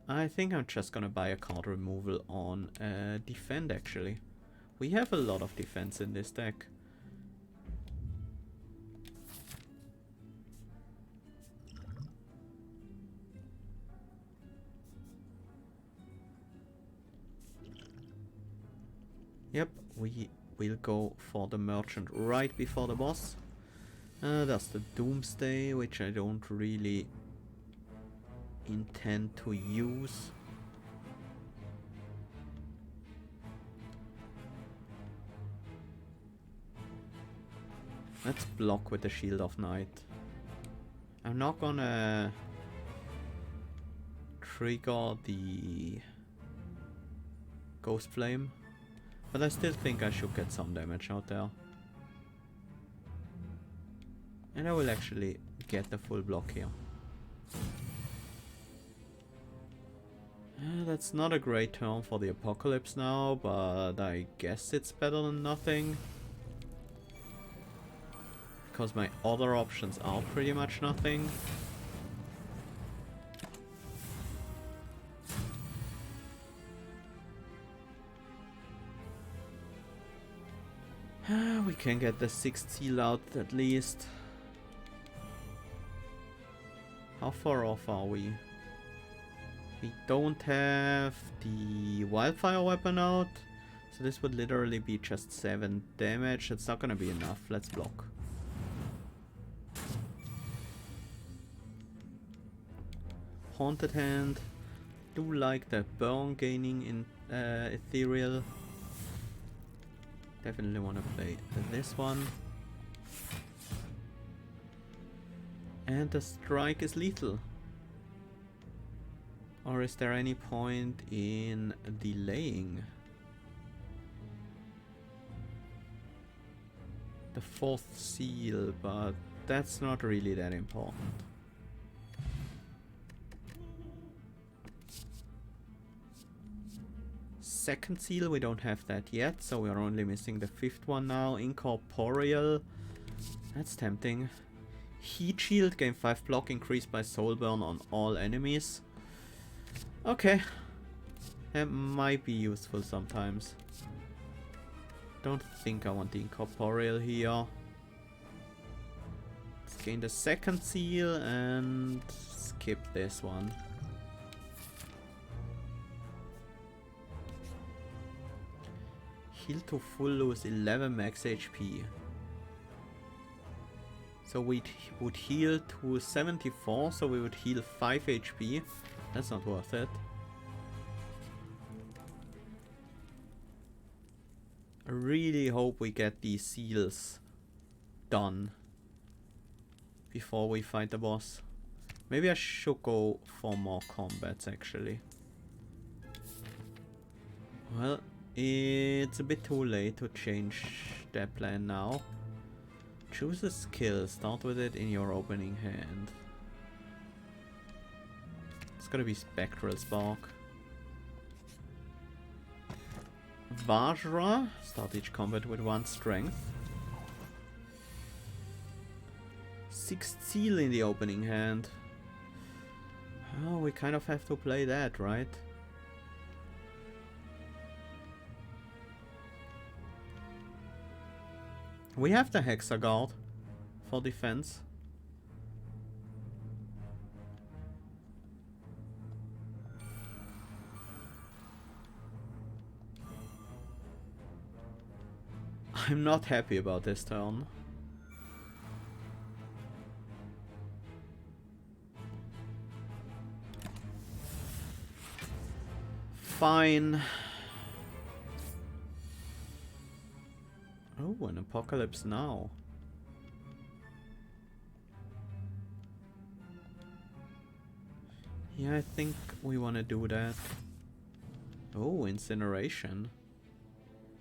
I think I'm just gonna buy a card removal on defend actually. We have a lot of defense in this deck. Yep, we will go for the merchant right before the boss. That's the Doomsday, which I don't really intend to use. Let's block with the Shield of Night. I'm not gonna trigger the Ghost Flame, but I still think I should get some damage out there. And I will actually get the full block here. That's not a great turn for the Apocalypse now, but I guess it's better than nothing. Because my other options are pretty much nothing. We can get the 6th seal out at least. How far off are we? We don't have the wildfire weapon out, so this would literally be just 7 damage. It's not gonna be enough. Let's block. Haunted Hand. Do like the burn gaining in ethereal. Definitely want to play this one. And the strike is lethal. Or is there any point in delaying? The 4th seal, but that's not really that important. Second seal, we don't have that yet, so we're only missing the 5th one now. Incorporeal. That's tempting. Heat shield, gain 5 block, increased by soul burn on all enemies. Okay. That might be useful sometimes. Don't think I want the incorporeal here. Let's gain the 2nd seal and skip this one. Heal to full, lose 11 max HP. So we would heal to 74, so we would heal 5 HP. That's not worth it. I really hope we get these seals done before we fight the boss. Maybe I should go for more combats actually. Well, it's a bit too late to change that plan now. Choose a skill, start with it in your opening hand. It's gotta be Spectral Spark. Vajra, start each combat with 1 strength. 6th seal in the opening hand. Oh, we kind of have to play that, right? We have the Hexaghost for defense. I'm not happy about this turn. Fine. Oh, an apocalypse now. Yeah, I think we want to do that. Oh, incineration.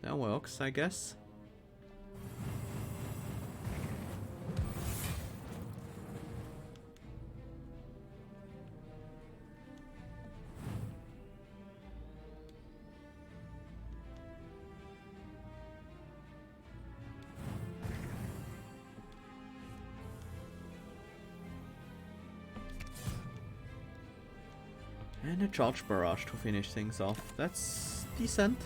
That works, I guess. And a charge barrage to finish things off. That's decent.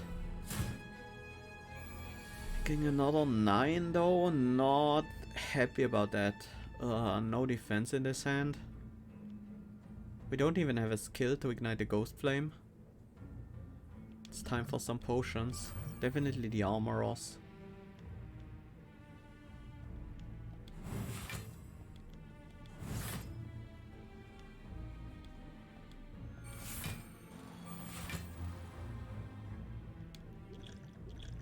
Getting another 9 though, not happy about that. No defense in this hand. We don't even have a skill to ignite the ghost flame. It's time for some potions. Definitely the armorers.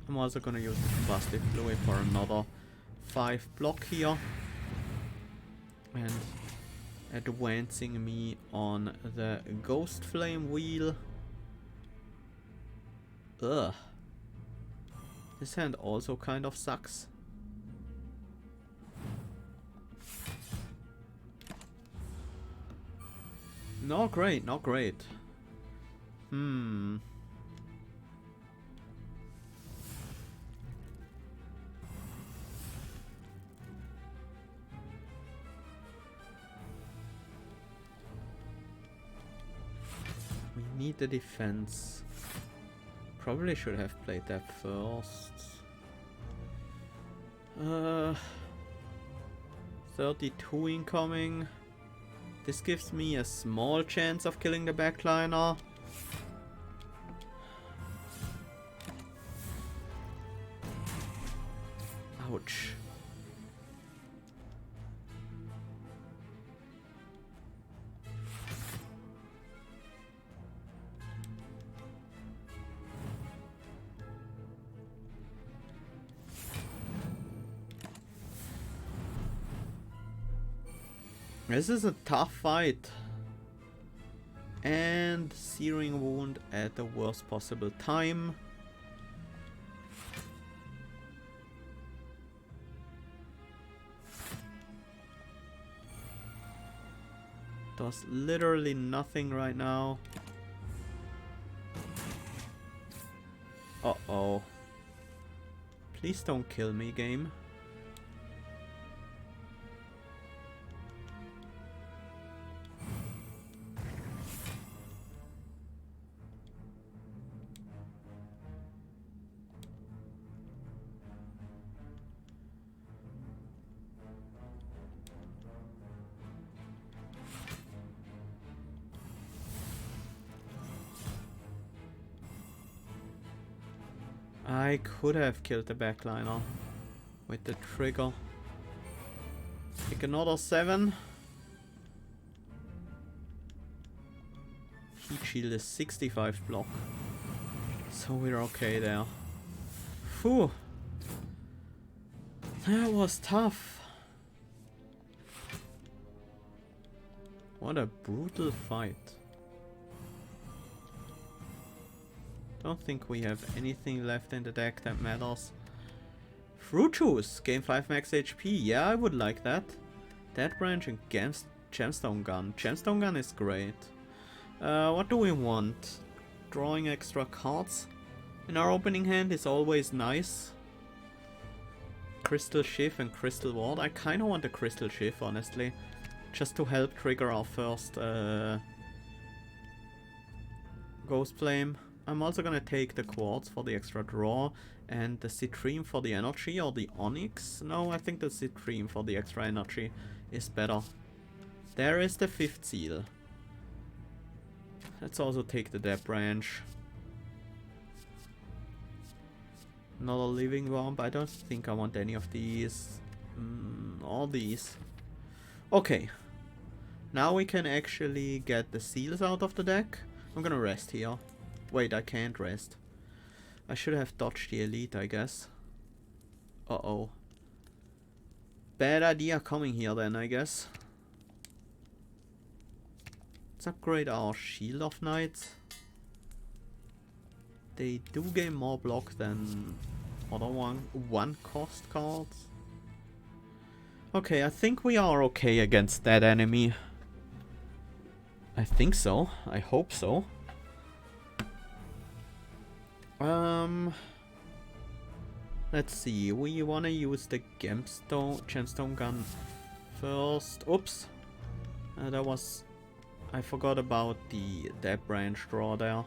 I'm also gonna use the combustive fluid for another 5 block here. And advancing me on the ghost flame wheel. Ugh. This hand also kind of sucks. Not great, not great. We need the defense. Probably should have played that first. 32 incoming. This gives me a small chance of killing the backliner. Ouch. This is a tough fight. And Searing Wound at the worst possible time. Does literally nothing right now. Uh-oh. Please don't kill me, game. I could have killed the backliner with the trigger. Take another 7. Heat shield is 65 block. So we're okay there. Phew. That was tough. What a brutal fight. Don't think we have anything left in the deck that matters. Fruit Juice, game 5 max HP. Yeah, I would like that. Dead Branch and Gemstone Gun. Gemstone Gun is great. What do we want? Drawing extra cards in our opening hand is always nice. Crystal Shiv and Crystal Ward. I kind of want a Crystal Shiv, honestly. Just to help trigger our first Ghost Flame. I'm also gonna take the Quartz for the extra draw and the Citrine for the energy, or the Onyx. No, I think the Citrine for the extra energy is better. There is the 5th seal. Let's also take the Dead Branch. Another Living Womb. I don't think I want any of these. All these. Okay. Now we can actually get the seals out of the deck. I'm gonna rest here. Wait, I can't rest. I should have dodged the elite, I guess. Uh-oh. Bad idea coming here then, I guess. Let's upgrade our Shield of Knights. They do gain more block than other one cost cards. Okay, I think we are okay against that enemy. I think so. I hope so. Let's see. We wanna use the gemstone gun first. Oops. That was... I forgot about the Dead Branch draw there.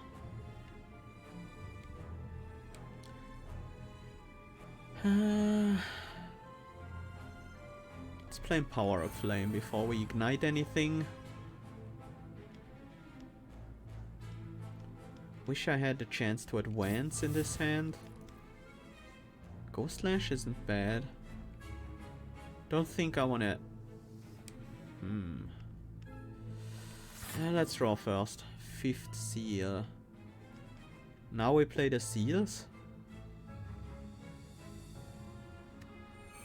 Let's play Power of Flame before we ignite anything. Wish I had the chance to advance in this hand. Ghost Slash isn't bad. Don't think I wanna... let's draw first. 5th seal. Now we play the seals.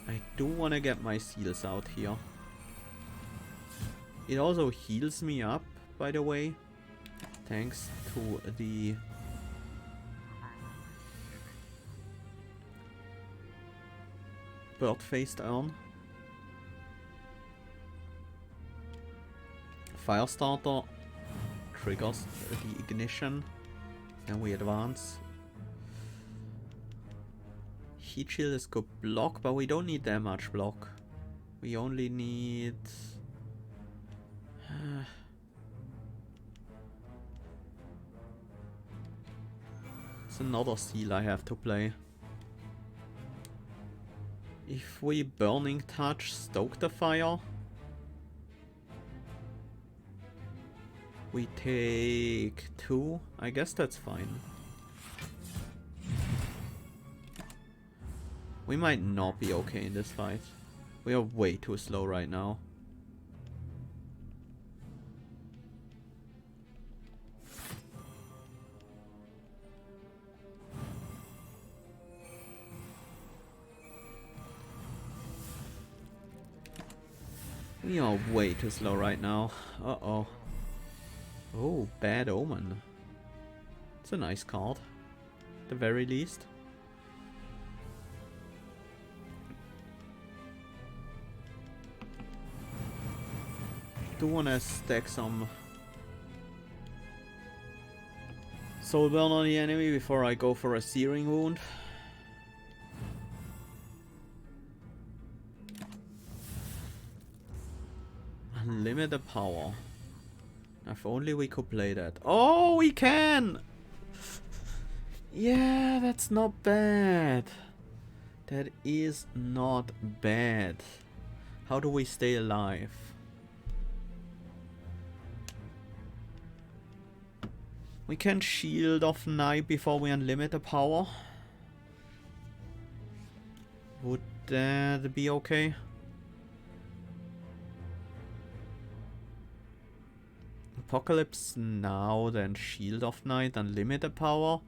I do wanna get my seals out here. It also heals me up, by the way. Thanks to the bird-faced urn. Firestarter triggers the ignition. Then we advance. Heat shield is good block, but we don't need that much block. We only need... It's another seal I have to play. If we Burning Touch stoke the fire, we take 2. I guess that's fine. We might not be okay in this fight. We are way too slow right now. We are way too slow right now. Uh-oh. Oh, Bad Omen. It's a nice card. At the very least. Do wanna stack some Soulburn on the enemy before I go for a Searing Wound. Unlimited power. If only we could play that. Oh, we can! Yeah, that's not bad. That is not bad. How do we stay alive? We can shield off Knight before we unlimit the power. Would that be okay? Apocalypse now, then shield off Knight, unlimited power.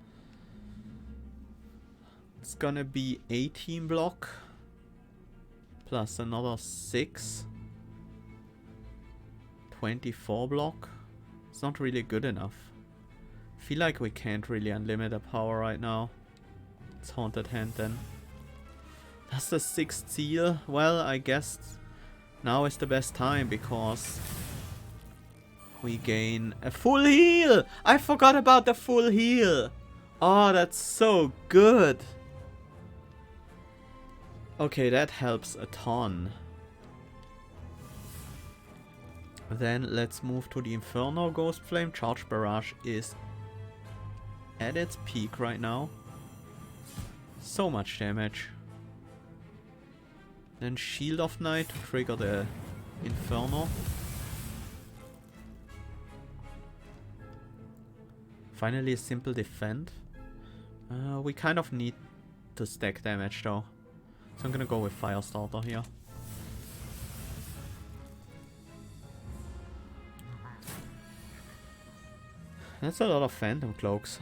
It's gonna be 18 block. Plus another 6. 24 block. It's not really good enough. Feel like we can't really unlimit the power right now. It's Haunted Hand then. That's the 6th seal. Well, I guess now is the best time because we gain a full heal! I forgot about the full heal! Oh, that's so good! Okay, that helps a ton. Then let's move to the Inferno Ghost Flame. Charge Barrage is at its peak right now. So much damage. Then Shield of Knight to trigger the Inferno. Finally a simple defend. We kind of need to stack damage though. So I'm gonna go with Firestarter here. That's a lot of Phantom Cloaks.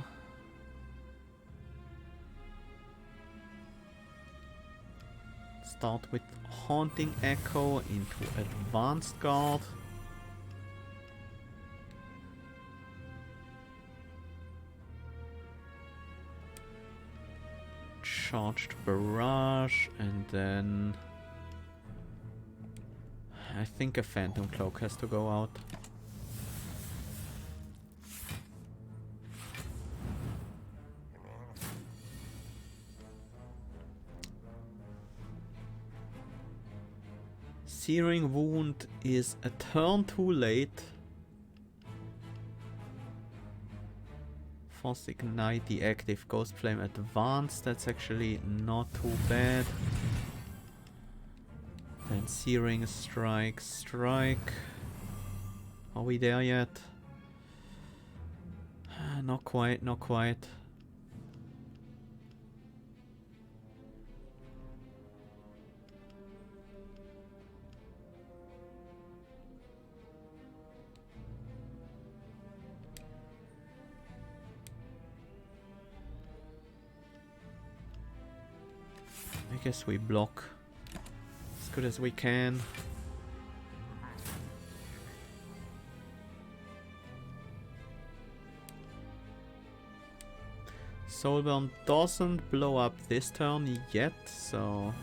Start with Haunting Echo into Advanced Guard. Charged Barrage, and then I think a Phantom Cloak has to go out. Searing Wound is a turn too late. Force Ignite the active Ghost Flame Advanced. That's actually not too bad. Then Searing Strike. Are we there yet? Not quite, not quite. I guess we block as good as we can. Soulburn doesn't blow up this turn yet, so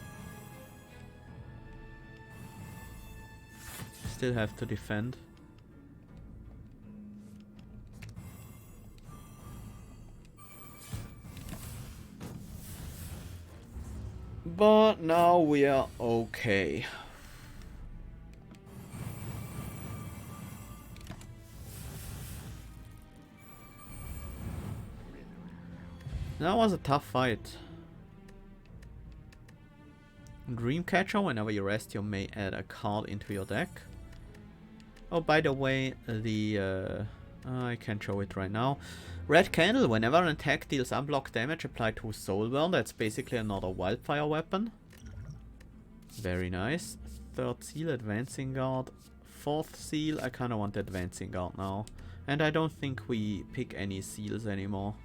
still have to defend. But now we are okay. That was a tough fight. Dreamcatcher, whenever you rest you may add a card into your deck. Oh, by the way, the I can't show it right now. Red Candle, whenever an attack deals unblocked damage, apply to Soulburn. That's basically another Wildfire weapon. Very nice. 3rd seal, Advancing Guard. 4th seal, I kinda want the Advancing Guard now. And I don't think we pick any seals anymore.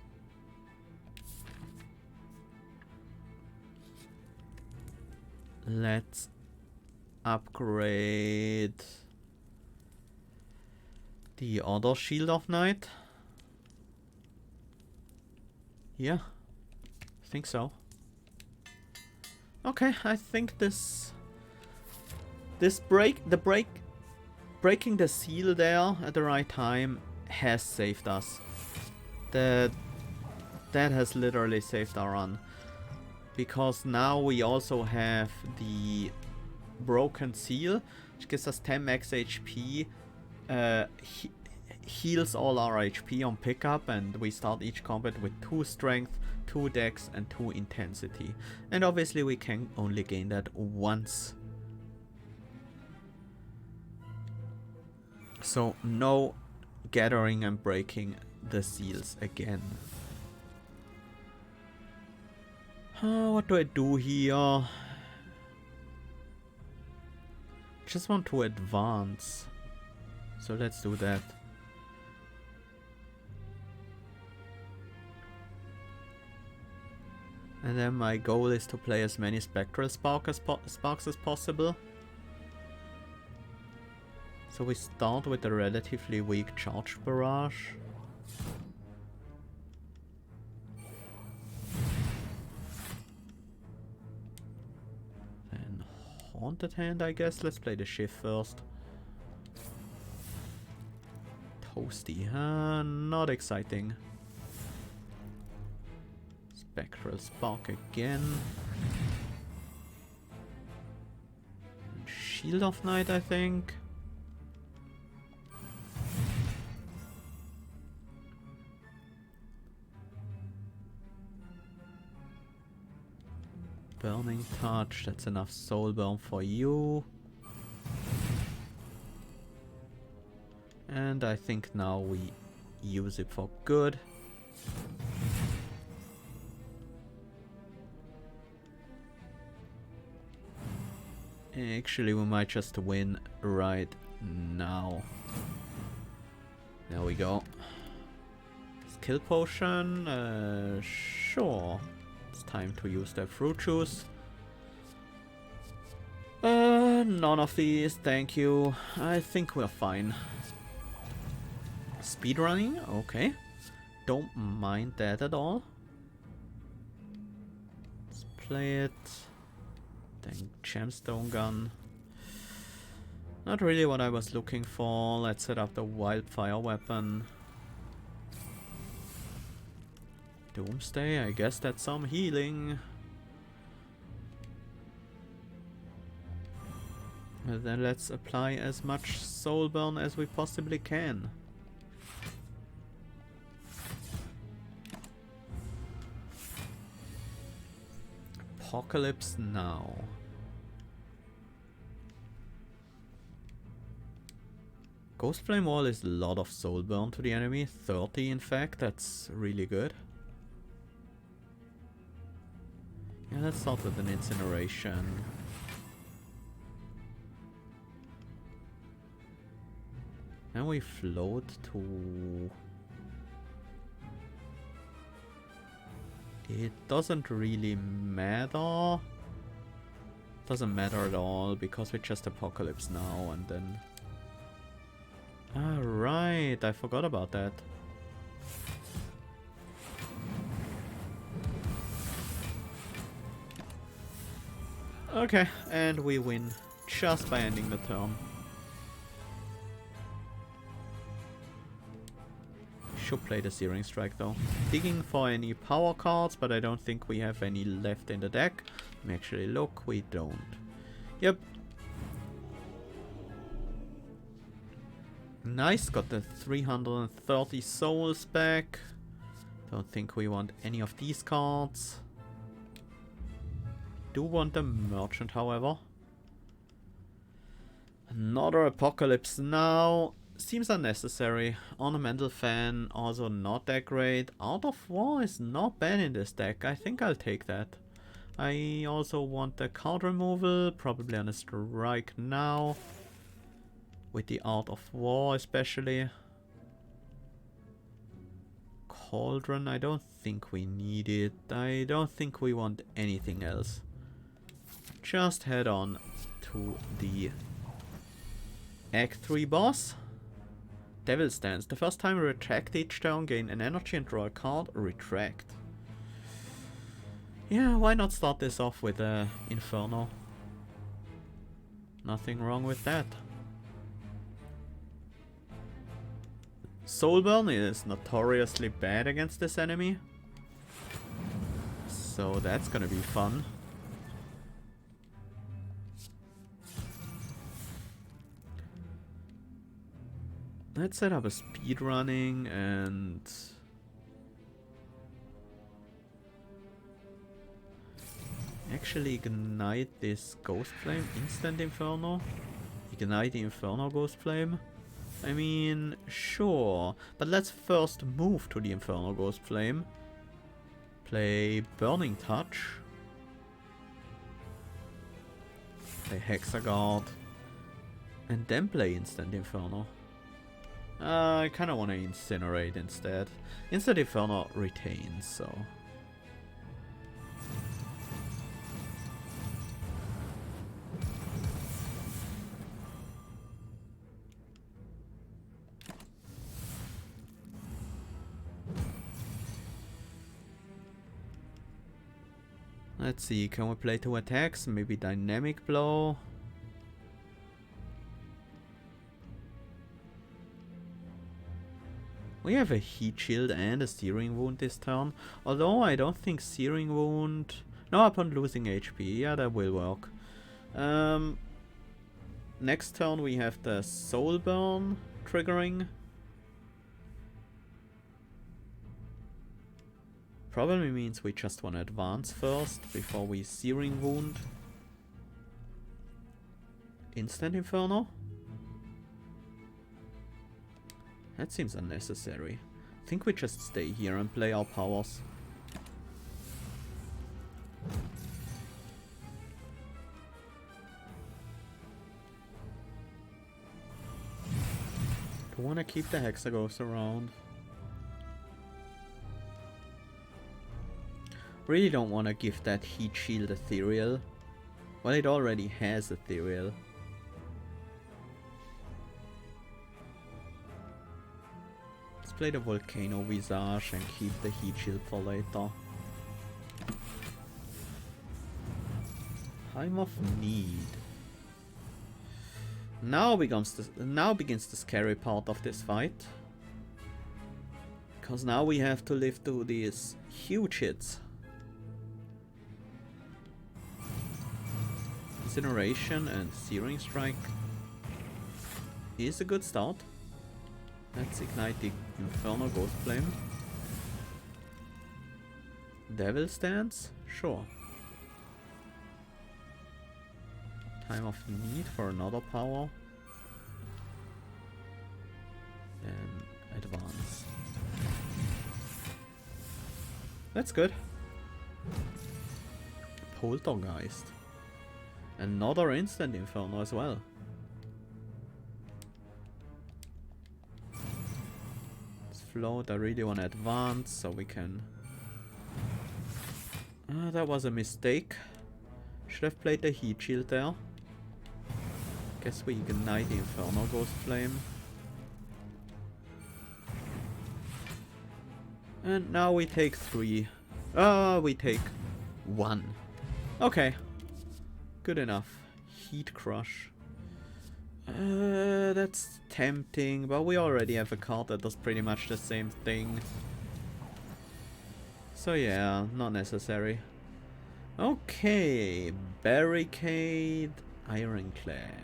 Let's upgrade the other Shield of Night. Yeah, I think so. Okay, I think breaking the seal there at the right time has saved us. That has literally saved our run. Because now we also have the broken seal, which gives us 10 max HP, heals all our HP on pickup, and we start each combat with 2 strength, 2 dex, and 2 intensity. And obviously we can only gain that once. So no gathering and breaking the seals again. What do I do here? Just want to advance. So let's do that. And then my goal is to play as many spectral sparks as possible. So we start with a relatively weak charged barrage. Then Haunted Hand, I guess. Let's play the shift first. Toasty, not exciting. Spectral Spark again. And Shield of Night, I think. Burning Touch, that's enough soul burn for you. And I think now we use it for good. Actually, we might just win right now. There we go. Skill potion, sure. It's time to use the fruit juice. None of these, thank you. I think we're fine. Speedrunning, okay. Don't mind that at all. Let's play it. Then gemstone gun. Not really what I was looking for. Let's set up the wildfire weapon. Doomsday, I guess that's some healing. And then let's apply as much soul burn as we possibly can. Apocalypse now. Ghost Flame Wall is a lot of soul burn to the enemy. 30 in fact, that's really good. Yeah, let's start with an incineration. And we float to... It doesn't really matter. Doesn't matter at all because we just Apocalypse now and then... Ah, right, I forgot about that. Okay, and we win just by ending the turn. Should play the Searing Strike though. Digging for any power cards, but I don't think we have any left in the deck. Let me actually look, we don't. Yep. Nice, got the 330 souls back. Don't think we want any of these cards. Do want the merchant, however. Another Apocalypse now. Seems unnecessary. Ornamental Fan, also not that great. Art of War is not bad in this deck. I think I'll take that. I also want the card removal, probably on a strike now. With the Art of War especially. Cauldron, I don't think we need it. I don't think we want anything else. Just head on to to the Act 3 boss. Devil Stance. The first time you retract each turn, gain an energy and draw a card. Retract. Yeah, why not start this off with Inferno? Nothing wrong with that. Soulburn is notoriously bad against this enemy, so that's gonna be fun. Let's set up a speed running and actually ignite this Ghost Flame. Instant Inferno. Ignite the Inferno Ghost Flame. I mean, sure. But let's first move to the Inferno Ghost Flame. Play Burning Touch. Play Hexaghost. And then play Instant Inferno. I kinda wanna Incinerate instead. Instant Inferno retains, so... Let's see, can we play 2 attacks? Maybe Dynamic Blow. We have a Heat Shield and a Searing Wound this turn. Although I don't think Searing Wound... No, upon losing HP. Yeah, that will work. Next turn we have the Soul Burn triggering. Probably means we just want to advance first before we Searing Wound. Instant Inferno? That seems unnecessary. I think we just stay here and play our powers. Do want to keep the Hexaghost around. Really don't want to give that Heat Shield Ethereal. Well, it already has Ethereal. Let's play the Volcano Visage and keep the Heat Shield for later. Time of Need. Now begins the scary part of this fight. Because now we have to live through these huge hits. Incineration and Searing Strike is a good start. Let's ignite the Inferno Ghost Flame. Devil Stance? Sure. Time of Need for another power. Then advance. That's good. Poltergeist. Another Instant Inferno as well. Let's float. I really want to advance so we can... that was a mistake. Should have played the Heat Shield there. Guess we ignite the Inferno Ghost Flame. And now we take 3. We take 1. Okay. Good enough. Heat Crush. That's tempting, but we already have a card that does pretty much the same thing. So yeah, not necessary. Okay, Barricade, Ironclad.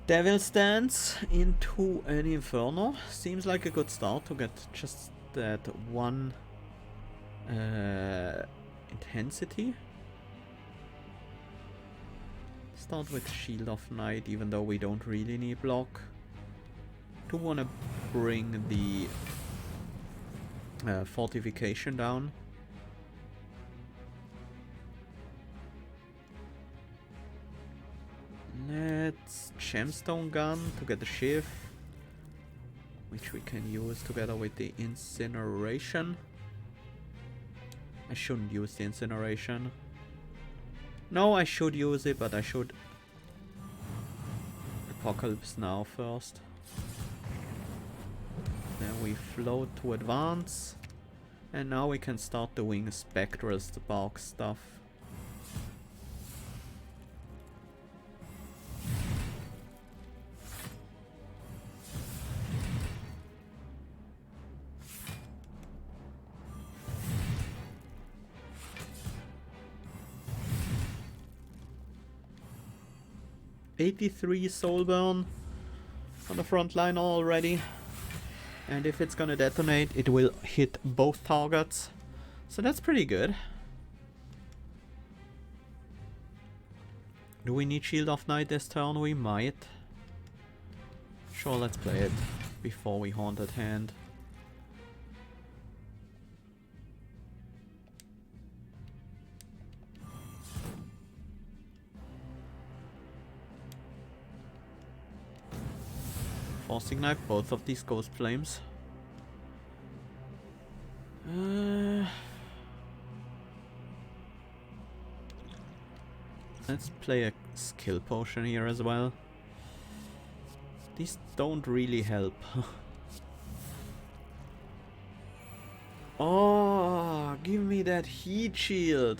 Devil Stance into an Inferno. Seems like a good start to get just that one intensity. Start with Shield of Night, even though we don't really need block. Do want to bring the fortification down. Let's Gemstone Gun to get the shiv, which we can use together with the Incineration. I shouldn't use the Incineration. No, I should use it, but I should Apocalypse Now first. Then we float to advance. And now we can start doing Spectral Spark stuff. '83 soul burn on the front line already. And if it's gonna detonate, it will hit both targets. So that's pretty good. Do we need Shield of Night this turn? We might. Sure, let's play it before we Haunted Hand. Force Ignite both of these Ghost Flames. Let's play a skill potion here as well. These don't really help. Oh, give me that heat shield.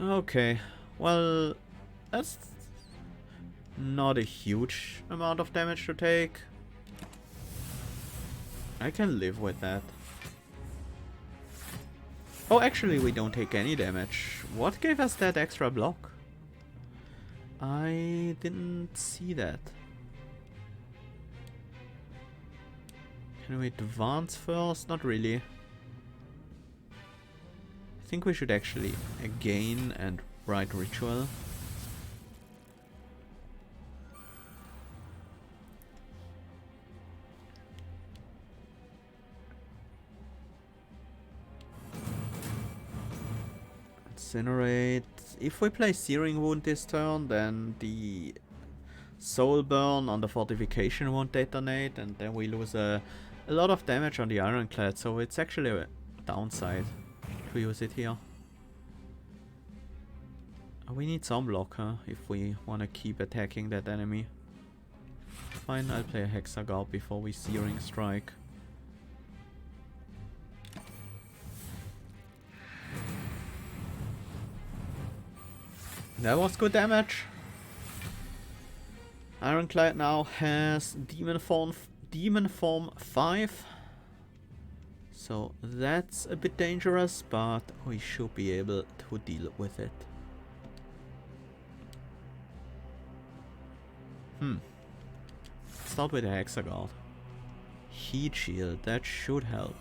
Okay, well, that's not a huge amount of damage to take. I can live with that. Oh, actually we don't take any damage. What gave us that extra block? I didn't see that. Can we advance first? Not really. I think we should actually again and write Ritual. Incinerate. If we play Searing Wound this turn, then the Soul Burn on the Fortification won't detonate, and then we lose a lot of damage on the Ironclad, so it's actually a downside to use it here. We need some block, huh, if we want to keep attacking that enemy. Fine, I'll play a Hexaghost before we Searing Strike. That was good damage. Ironclad now has Demon Form 5. So that's a bit dangerous, but we should be able to deal with it. Start with a Hexaghost. Heat Shield, that should help.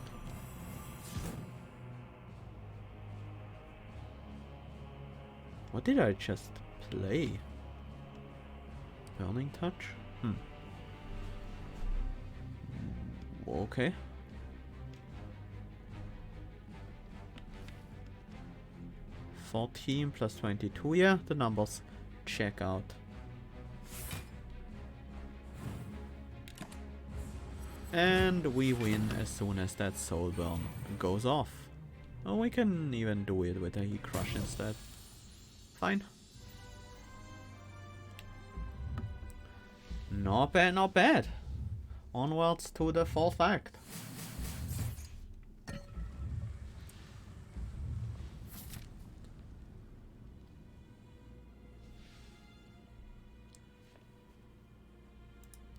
What did I just play? Burning Touch? Okay. $14 plus 22, yeah, the numbers check out. And we win as soon as that Soul Burn goes off. Oh, we can even do it with a Heat Crush instead. Fine. Not bad, not bad. Onwards to the 4th act.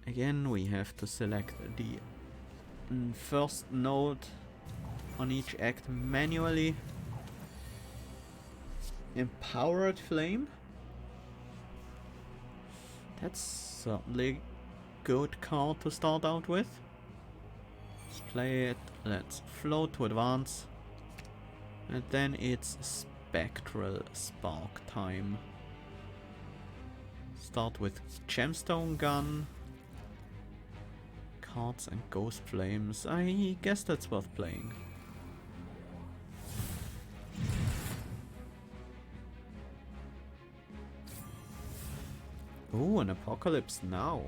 Again, we have to select the first node on each act manually. Empowered Flame. That's certainly a good card to start out with. Let's play it. Let's float to advance. And then it's Spectral Spark time. Start with Gemstone Gun. Cards and Ghost Flames. I guess that's worth playing. Ooh, an Apocalypse Now.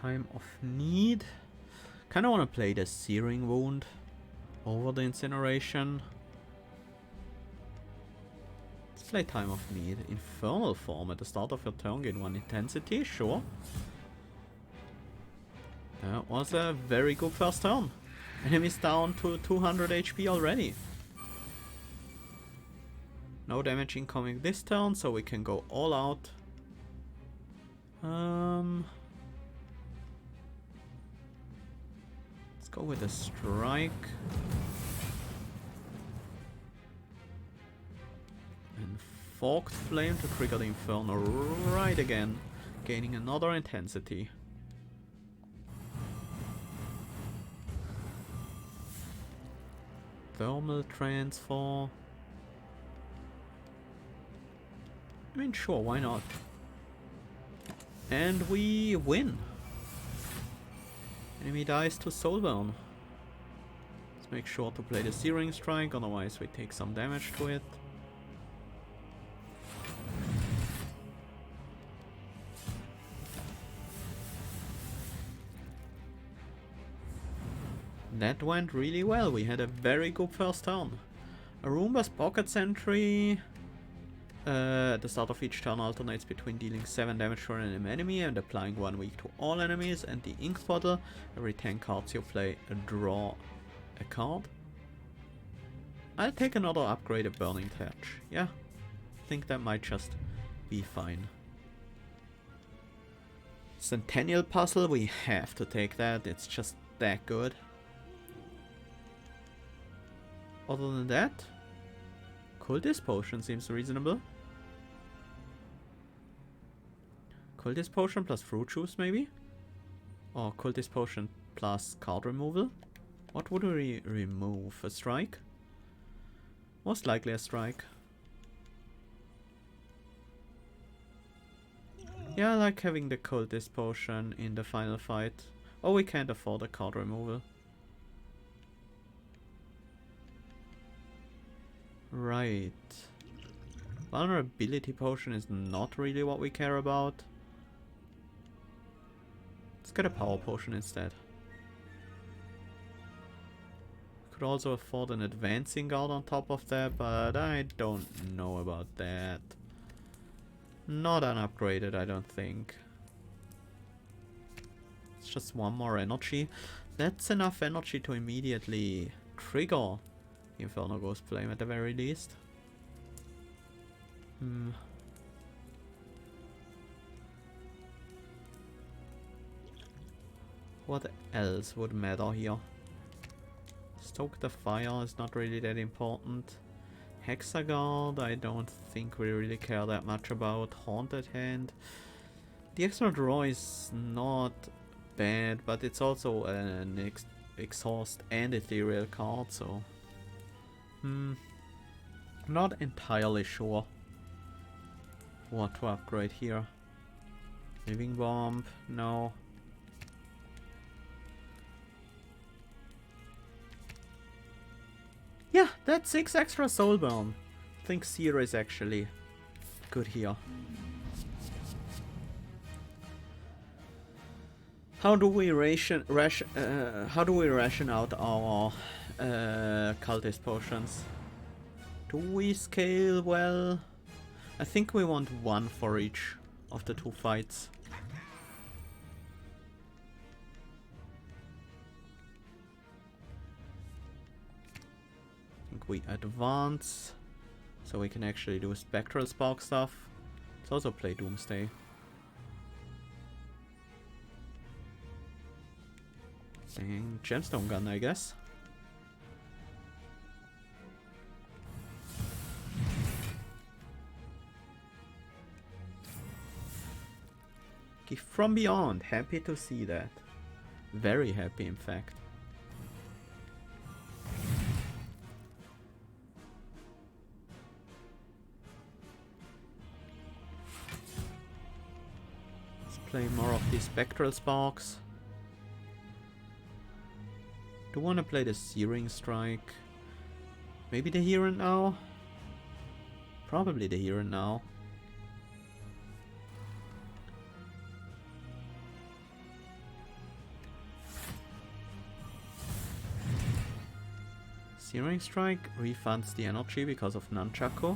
Time of Need. Kind of want to play the Searing Wound over the Incineration. Let's play Time of Need. Infernal Form at the start of your turn, gain 1 intensity, sure. That was a very good first turn. Enemies down to 200 HP already. No damage incoming this turn, so we can go all out. Let's go with a strike. And Forked Flame to trigger the Inferno right again, gaining another intensity. Thermal Transfer. I mean, sure, why not? And we win. Enemy dies to Soulburn. Let's make sure to play the Searing Strike, otherwise we take some damage to it. That went really well. We had a very good first turn. Arumba's Pocket Sentry at the start of each turn alternates between dealing 7 damage to an enemy and applying 1 weak to all enemies, and the Ink Bottle, every 10 cards you play, draw a card. I'll take another upgraded Burning Thatch. Yeah, I think that might just be fine. Centennial Puzzle, we have to take that, it's just that good. Other than that, Cultist Potion seems reasonable. Cultist Potion plus Fruit Juice maybe? Or Cultist Potion plus card removal? What would we remove? A strike? Most likely a strike. Yeah, I like having the Cultist Potion in the final fight. Oh, we can't afford a card removal. Right. Vulnerability Potion is not really what we care about. Let's get a Power Potion instead. Could also afford an Advancing Guard on top of that, but I don't know about that. Not unupgraded, I don't think. It's just 1 more energy. That's enough energy to immediately trigger Infernal Ghost Flame at the very least. What else would matter here? Stoke the Fire is not really that important. Hexaghost, I don't think we really care that much about. Haunted Hand. The extra draw is not bad, but it's also an exhaust and ethereal card, so not entirely sure what to upgrade here. Living Bomb, no. Yeah, that's 6 extra Soulburn. I think Seer is actually good here. How do we ration out our Cultist Potions? Do we scale well? I think we want 1 for each of the 2 fights. I think we advance so we can actually do Spectral Spark stuff. Let's also play Doomsday. And Gemstone Gun, I guess. Gift from Beyond, happy to see that. Very happy, in fact. Let's play more of these Spectral Sparks. Do want to play the Searing Strike. Maybe the Here and Now? Probably the Here and Now. Searing Strike refunds the energy because of Nunchaku.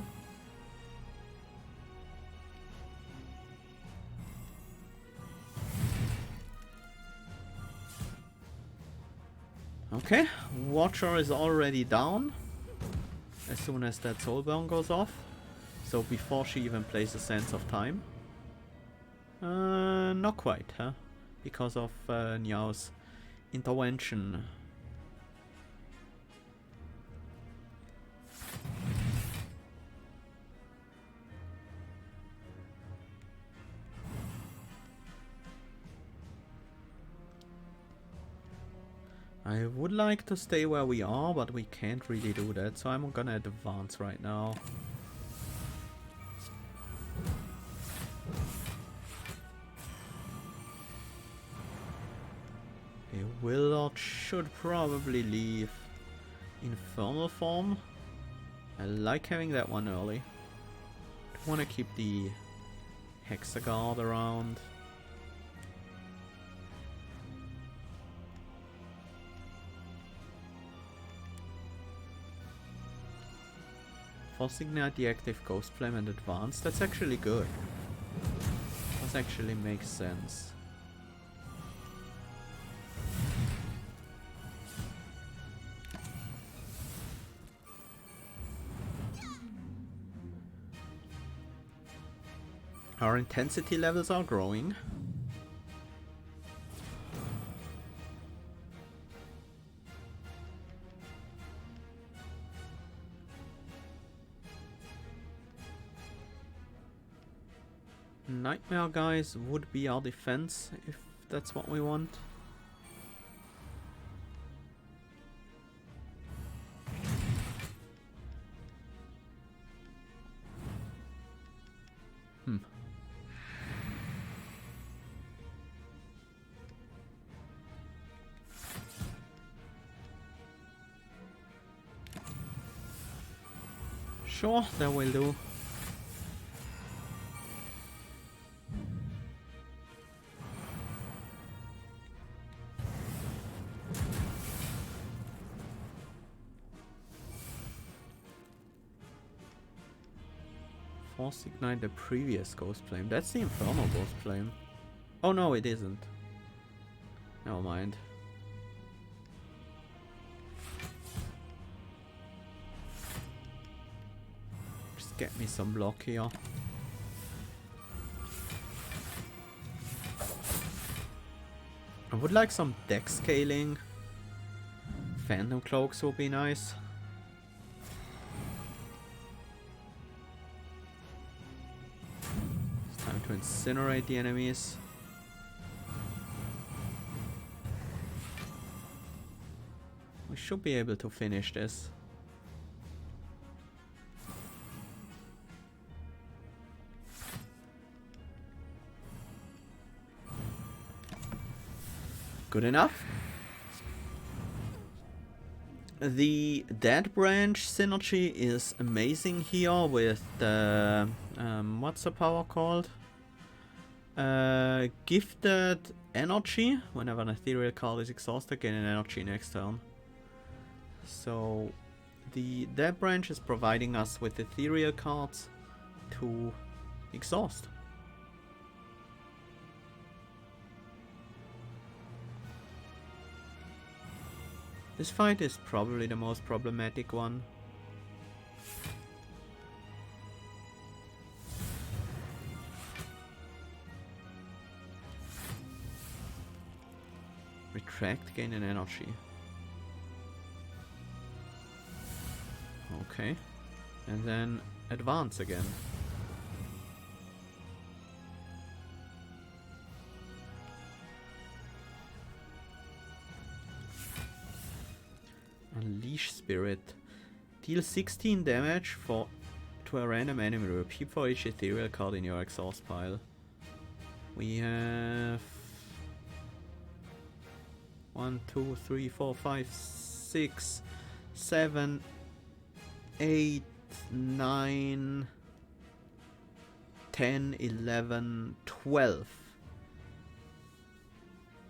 Okay, Watcher is already down as soon as that Soulburn goes off. So before she even plays a Sense of Time. Not quite, huh? Because of Niao's intervention. I would like to stay where we are, but we can't really do that, so I'm gonna advance right now. A Willard should probably leave Infernal form. I like having that one early. I want to keep the Hexaghost around. Force Ignite the active Ghost Flame and advance. That's actually good. That actually makes sense. Our intensity levels are growing. Nightmare guys would be our defense if that's what we want. Sure, that will do. Force Ignite the previous Ghost Flame. That's the Infernal Ghost Flame. Oh no, it isn't. Never mind. Just get me some block here. I would like some deck scaling. Phantom Cloaks would be nice. To incinerate the enemies. We should be able to finish this. Good enough. The Dead Branch synergy is amazing here with the what's the power called? Gifted energy. Whenever an ethereal card is exhausted, gain an energy next turn. So the Dead Branch is providing us with ethereal cards to exhaust. This fight is probably the most problematic one. Retract, gain an energy. Okay. And then advance again. Unleash Spirit. Deal 16 damage to a random enemy. Repeat for each ethereal card in your exhaust pile. We have 1, 2, 3, 4, 5, 6, 7, 8, 9, 10, 11, 12.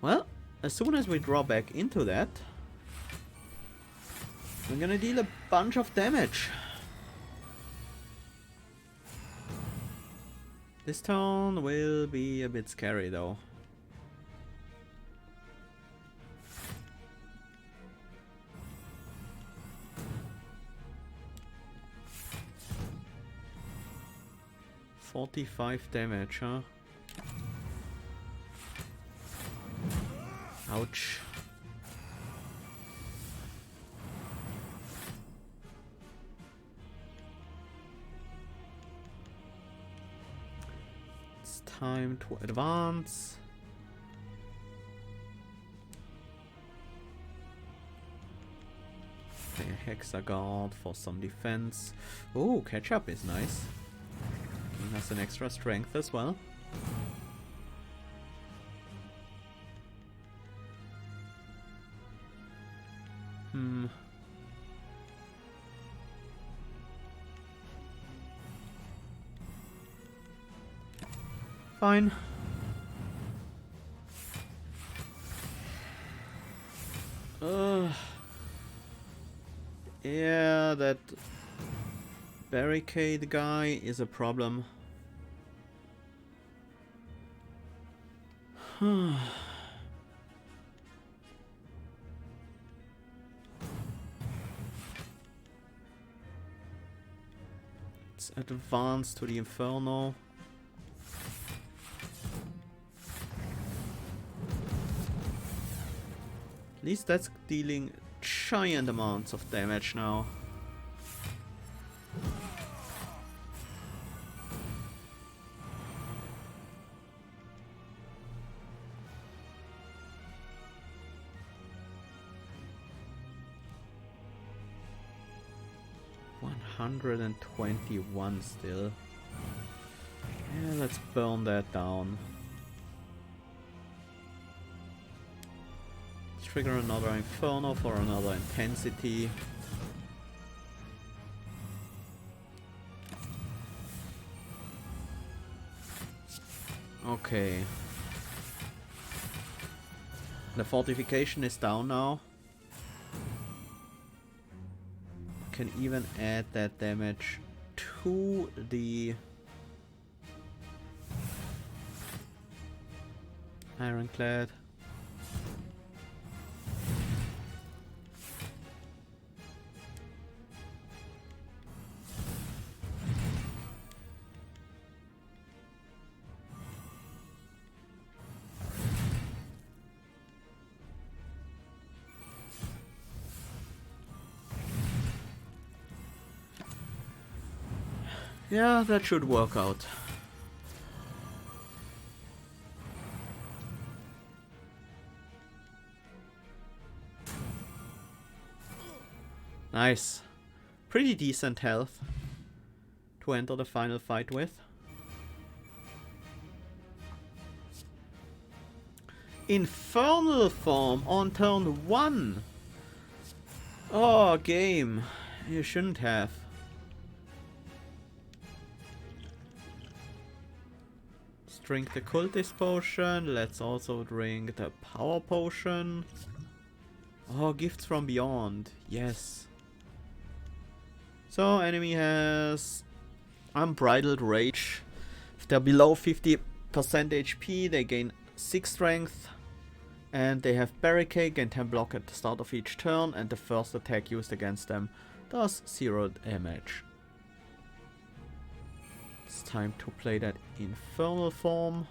Well, as soon as we draw back into that, We're gonna deal a bunch of damage. This turn will be a bit scary though. $45 damage, huh? Ouch. It's time to advance. Play a Hexaghost for some defense. Oh, catch-up is nice. Giving us an extra strength as well. Fine. Yeah, that barricade guy is a problem. Let's advance to the Inferno. At least that's dealing giant amounts of damage now. $121 still. Yeah, let's burn that down. Trigger another Inferno for another intensity. Okay. The fortification is down now. Can even add that damage to the Ironclad. Yeah, that should work out. Nice. Pretty decent health to enter the final fight with. Infernal form on turn 1. Oh, game. You shouldn't have. Drink the cultist potion. Let's also drink the power potion. Oh, gifts from beyond. Yes. So enemy has unbridled rage. If they're below 50% HP, they gain 6 strength. And they have barricade, gain 10 block at the start of each turn, and the first attack used against them does 0 damage. It's time to play that infernal form.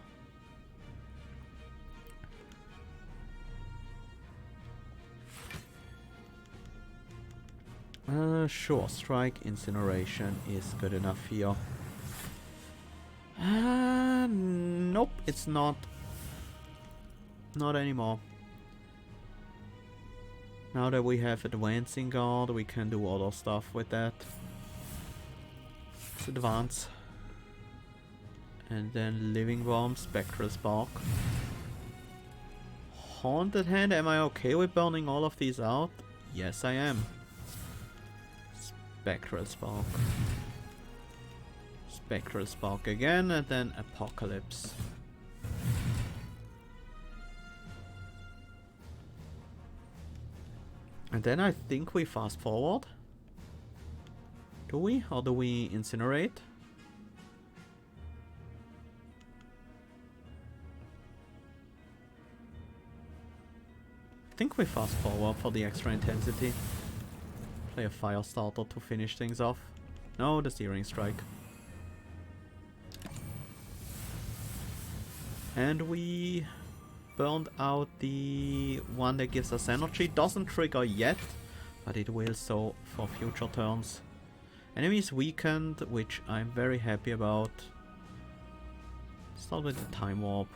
Sure, strike incineration is good enough here. Nope, it's not. Not anymore. Now that we have advancing guard, we can do other stuff with that. Let's advance. And then Living Worm, Spectral Spark. Haunted Hand, am I okay with burning all of these out? Yes, I am. Spectral Spark. Spectral Spark again, and then Apocalypse. And then I think we fast forward. Do we? Or do we incinerate? I think we fast forward for the extra intensity. Play a fire starter to finish things off. No, the Searing Strike. And we burned out the one that gives us energy. Doesn't trigger yet, but it will so for future turns. Enemies weakened, which I'm very happy about. Start with the Time Warp.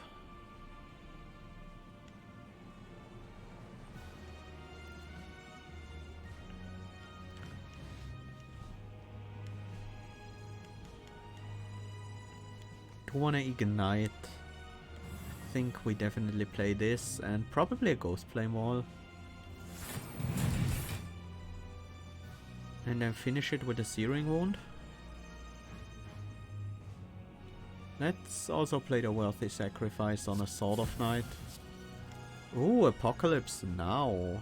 Do wanna ignite. I think we definitely play this and probably a Ghost Flame Wall. And then finish it with a Searing Wound. Let's also play the Worthy Sacrifice on a Sword of Night. Ooh, Apocalypse now.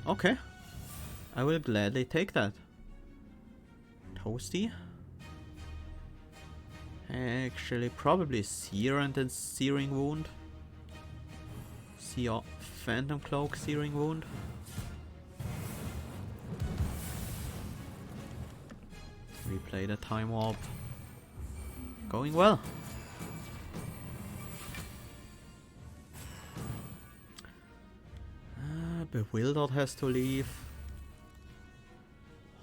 Okay. I will gladly take that. Toasty. Actually, probably Sear and then Searing Wound. Sear Phantom Cloak, Searing Wound. Replay the Time Warp. Going well. Bewildered has to leave.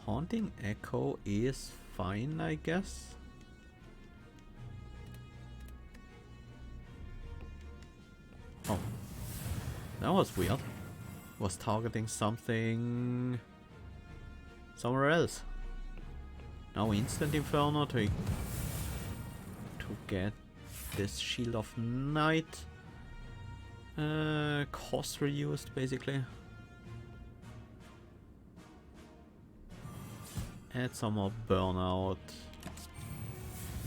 Haunting Echo is fine, I guess. Oh, that was weird. Was targeting something somewhere else. Now Instant Inferno to get this Shield of Night. Cost reduced basically. Add some more burnout.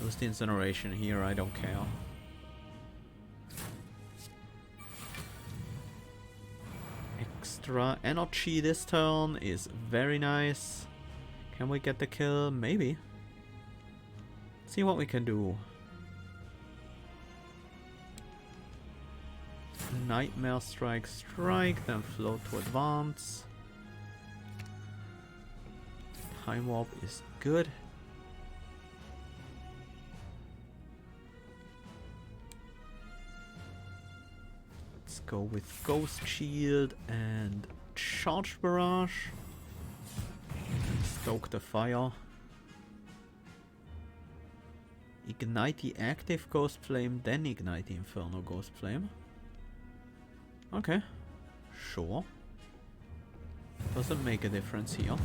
Use the incineration here, I don't care. Extra energy this turn is very nice. Can we get the kill? Maybe. See what we can do. Nightmare Strike, strike, then float to advance. Time Warp is good. Let's go with Ghost Shield and Charged Barrage. Stoke the fire. Ignite the active Ghost Flame, then ignite the Inferno Ghost Flame. Okay, sure. Doesn't make a difference here.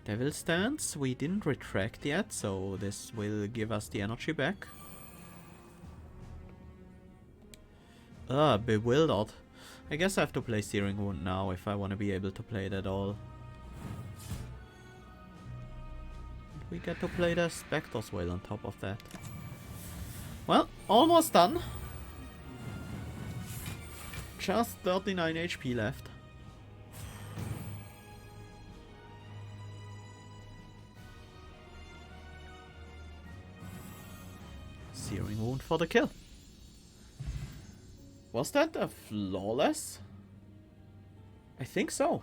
Devil Stance, we didn't retract yet, so this will give us the energy back. Bewildered. I guess I have to play Searing Wound now if I want to be able to play it at all. We get to play the Spectre's Wail on top of that. Well, almost done. Just 39 HP left. Searing Wound for the kill. Was that a flawless? I think so.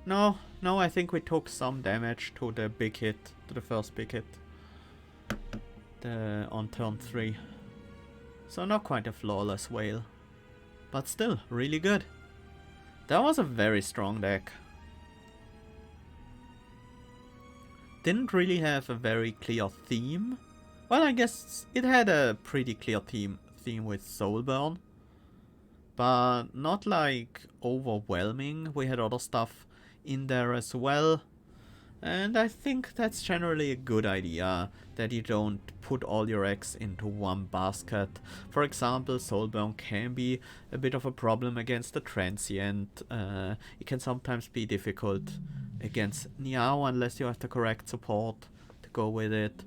No, I think we took some damage to the big hit, to the first big hit. On turn 3. So not quite a flawless whale. But still, really good. That was a very strong deck. Didn't really have a very clear theme. Well, I guess it had a pretty clear theme with Soulburn. But not like overwhelming. We had other stuff in there as well. And I think that's generally a good idea, that you don't put all your eggs into one basket. For example, Soulburn can be a bit of a problem against the Transient. It can sometimes be difficult against Niao unless you have the correct support to go with it.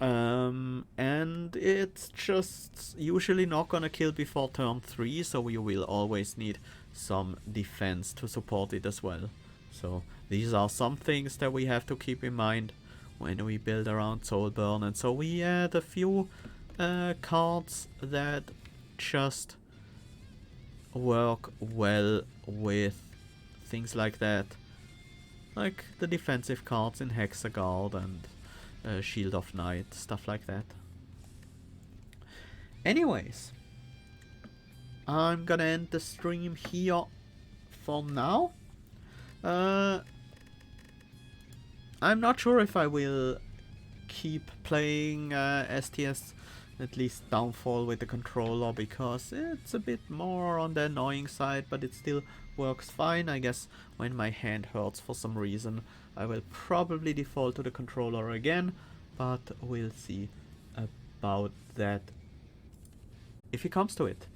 And it's just usually not gonna kill before turn 3, so you will always need some defense to support it as well. So these are some things that we have to keep in mind when we build around Soulburn. And so we add a few cards that just work well with things like that. Like the defensive cards in Hexaghost and Shield of Night, stuff like that. Anyways, I'm gonna end the stream here for now. I'm not sure if I will keep playing STS, at least Downfall, with the controller, because it's a bit more on the annoying side, but it still works fine. I guess when my hand hurts for some reason, I will probably default to the controller again, but we'll see about that if it comes to it.